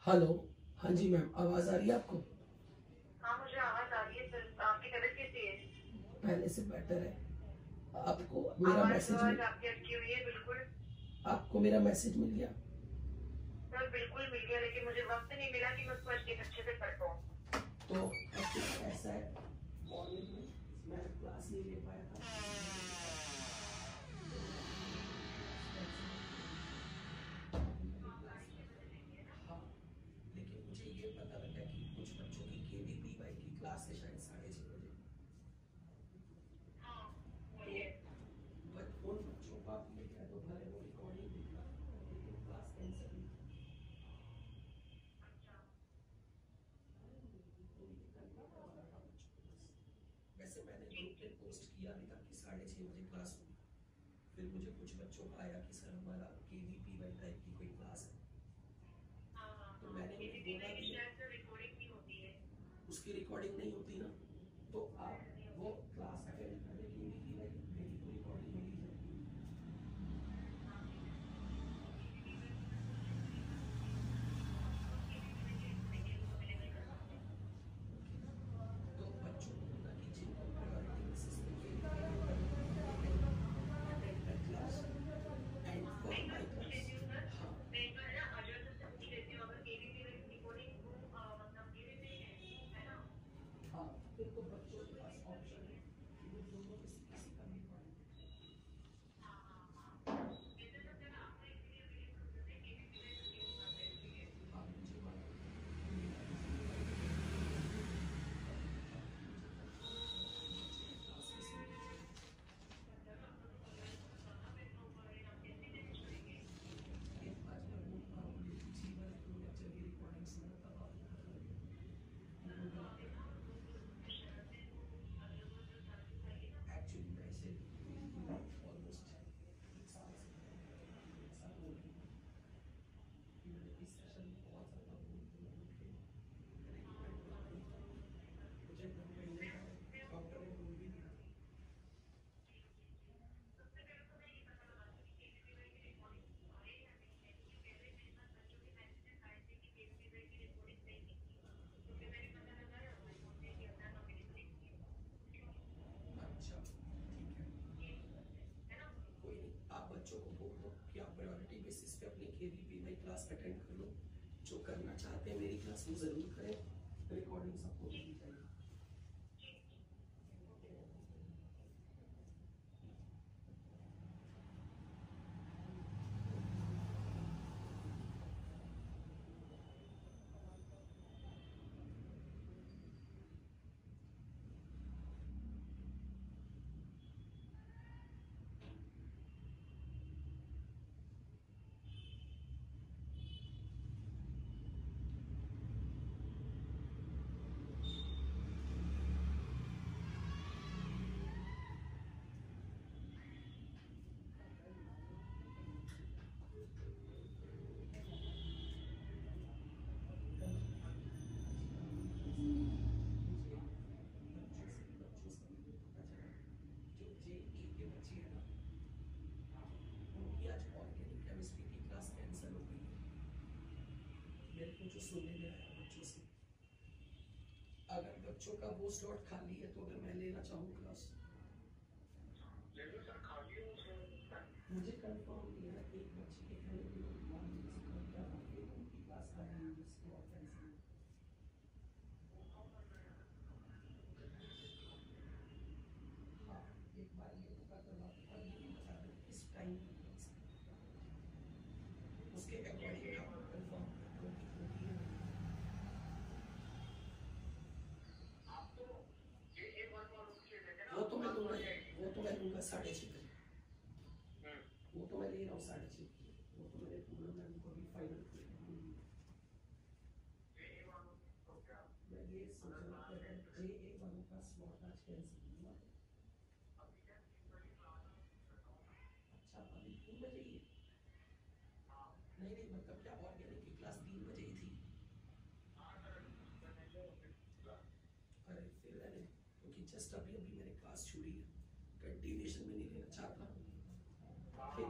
हेलो। हाँ जी मैम, आवाज आ रही है आपको? हाँ मुझे आवाज आ रही है सर। आपकी तबीयत कैसी है? पहले से बेटर है। आपको मेरा मैसेज आपकी अटकी हुई है बिल्कुल। आपको मेरा मैसेज मिल गया? सर बिल्कुल मिल गया, लेकिन मुझे वक्त नहीं मिला कि मैं उसको अच्छे से कर पाऊँ। तो ऐसा है, मॉर्निंग में मैं क्लास नहीं ले पाया था। हाँ, लेकिन मुझे ये पता लगा कि कुछ बच्चों की KVPY की क्लास है शायद 6:30 बजे। तो उन बच्चों को आप लेकर तो भले वो रिकॉर्डिंग देखा, लेकिन क्लास कैंसिल नहीं। तो ये करना था बच्चों को बस। वैसे मैंने ग्रुप ने पोस्ट किया अभी तक कि 6:30 बजे क्लास होगी। फिर मुझे कुछ बच्चों का आया कि सर हमारा KVPY टाइप की कोई क्लास है, तो मैंने उन्हें बोला कि उसकी रिकॉर्डिंग नहीं होती ना, तो आप वो क्लास अटेंड करने के लिए कि मेरी को रिकॉर्डिंग मिली जाएगी। तो बच्चों को बोला कि जिनको प्रायोरिटी बेसिस पे अटेंड कर class and for my class. हाँ हाँ, फिर तो बच्चों के पास ऑप्शन है कि वो दोनों में से किसी का भी पढ़ें। हाँ मुझे मालूम है। क्लास में से एक बार मैं बोल रहा हूँ ये पिछली बार एक लेक्चर की रिकॉर्डिंग सुना तब आपको पता लगेगा। एक्चुअली मैं इसे ऑलमोस्ट 1 साल से ऐसा बोल रही हूँ कि मैंने इस सेशन में बहुत ज़्यादा बोल दिया, मुझे 2 महीने का डॉक्टर ने बोल भी दिया था। अच्छा ठीक है, कोई नहीं, आप बच्चों को बोल दो कि आप प्रायोरिटी बेसिस पे अपनी KVPY क्लास अटेंड कर लो, जो करना चाहते हैं मेरी क्लास वो ज़रूर करें, रिकॉर्डिंग सबको मिल जाएगी। बच्चों से भी पता चला जो JEE के बच्चे हैं ना, उनकी आज ऑर्गेनिक केमिस्ट्री की क्लास कैंसिल हो गई है। मेरे को जो सुनने में आया बच्चों से, अगर बच्चों का वो स्लॉट खाली है तो अगर मैं लेना चाहूँ क्लास, मुझे कंफर्म नहीं है। एक बच्चे के कहने पे मान लीजिए से कर दिया था कि उनकी क्लास खाली है, जिसको आप कैंसिल। हाँ एक बार ये पता करवा और ये भी बता दो इस टाइम उसके अकॉर्डिंग आपको कंफर्म होगी है। वो तो मैं लूंगा, वो तो मैं लूंगा 6:30 पे, वो तो मैं ले रहा हूँ 6:30, वो तो मैंने पूरा मैम को भी फाइनल किया। मैं ये सोच रहा था अगर JA वालों का स्लॉट आज कैंसिल हुआ, अच्छा अभी 3 बजे ही है? नहीं नहीं, मतलब क्या ऑर्गेनिक की क्लास 3 बजे ही थी? अरे फिर मैंने, क्योंकि जस्ट अभी अभी मैंने क्लास छुड़ी है, कंटिन्यूएशन में नहीं लेना चाहता, फिर